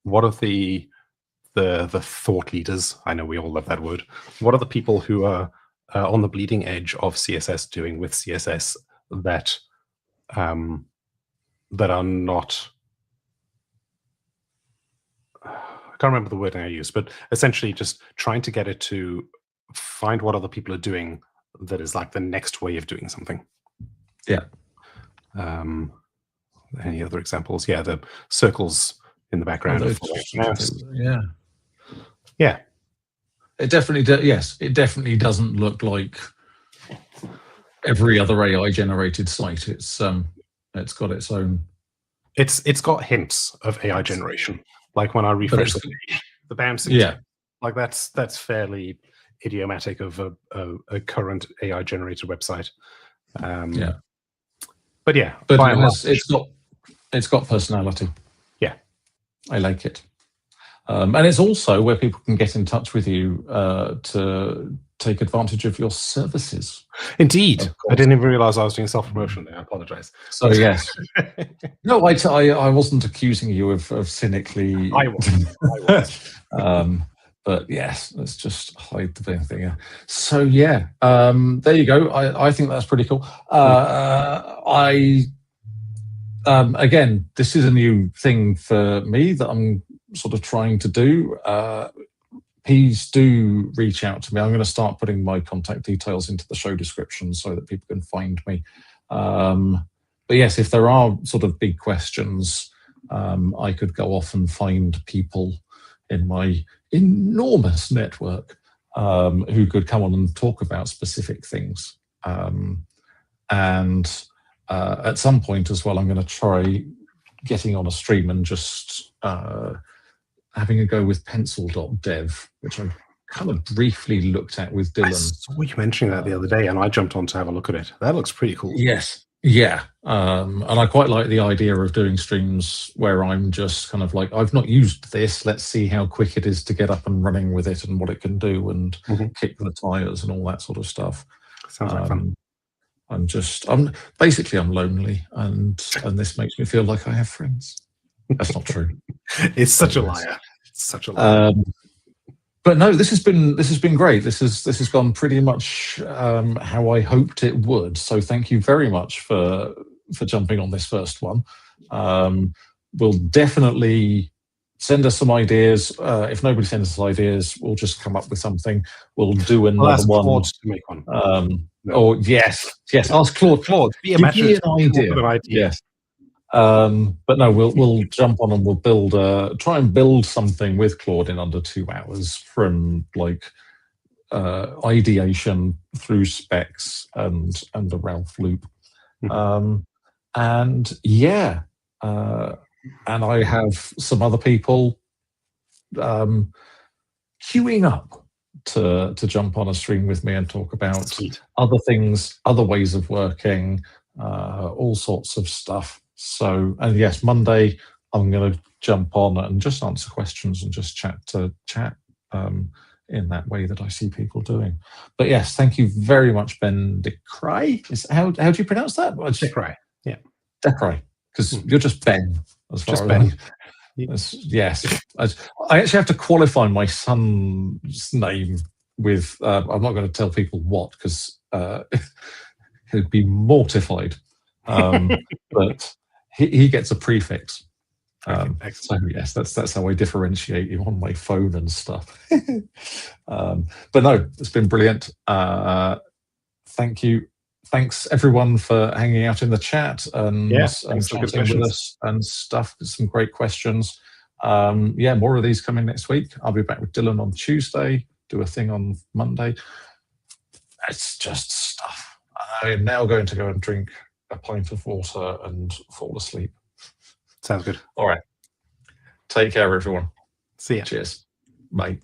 What are the thought leaders? I know we all love that word. What are the people who are on the bleeding edge of CSS doing with CSS that that are not? I can't remember the wording I used, but essentially just trying to get it to find what other people are doing that is like the next way of doing something. Any other examples? The circles in the background. It definitely it definitely doesn't look like every other AI generated site. It's got its own. It's got hints of AI generation. Like when I refresh the BAM syntax, like that's fairly idiomatic of a current AI generated website. But it's got personality. Yeah, I like it. And it's also where people can get in touch with you to take advantage of your services. Indeed. I didn't even realize I was doing self-promotion there. I apologize. So, yes. No, I wasn't accusing you of cynically. I was. But yes, let's just hide the thing. So, there you go. I think that's pretty cool. Again, this is a new thing for me that I'm sort of trying to do. Please do reach out to me. I'm going to start putting my contact details into the show description so that people can find me. But yes, if there are sort of big questions, I could go off and find people in my enormous network who could come on and talk about specific things. And at some point as well, I'm going to try getting on a stream and just having a go with pencil.dev, which I kind of briefly looked at with Dylan. I saw you mentioning that the other day, and I jumped on to have a look at it. That looks pretty cool. Yes. Yeah. And I quite like the idea of doing streams where I'm just kind of like, I've not used this. Let's see how quick it is to get up and running with it and what it can do and kick the tires and all that sort of stuff. Sounds like fun. I'm lonely, and this makes me feel like I have friends. That's not true. It's such a liar. It's such a liar. But no, this has been great. This has gone pretty much how I hoped it would. So thank you very much for jumping on this first one. We'll definitely send us some ideas. If nobody sends us ideas, we'll just come up with something. We'll do another one. Claude to make one. Oh, yes. Ask Claude. Claude, be a Give matter me of an idea. Yes. But no, we'll jump on and we'll build. Try and build something with Claude in under 2 hours, from like ideation through specs and the Ralph loop. And yeah, and I have some other people queuing up to jump on a stream with me and talk about other things, other ways of working, all sorts of stuff. So, and yes, Monday I'm going to jump on and just answer questions and just chat in that way that I see people doing. But yes, thank you very much, Ben Dechrai. How do you pronounce that? Dechrai. Yeah, Dechrai, because you're just Ben. As far just as Ben. Yes, I actually have to qualify my son's name with. I'm not going to tell people what, because he'd be mortified. But he gets a prefix. So yes, that's how I differentiate him on my phone and stuff. But no, it's been brilliant. Thank you. Thanks everyone for hanging out in the chat and chatting with us and stuff. Some great questions. More of these coming next week. I'll be back with Dylan on Tuesday, do a thing on Monday. It's just stuff. I'm now going to go and drink a pint of water and fall asleep. Sounds good. All right. Take care, everyone. See ya. Cheers. Bye.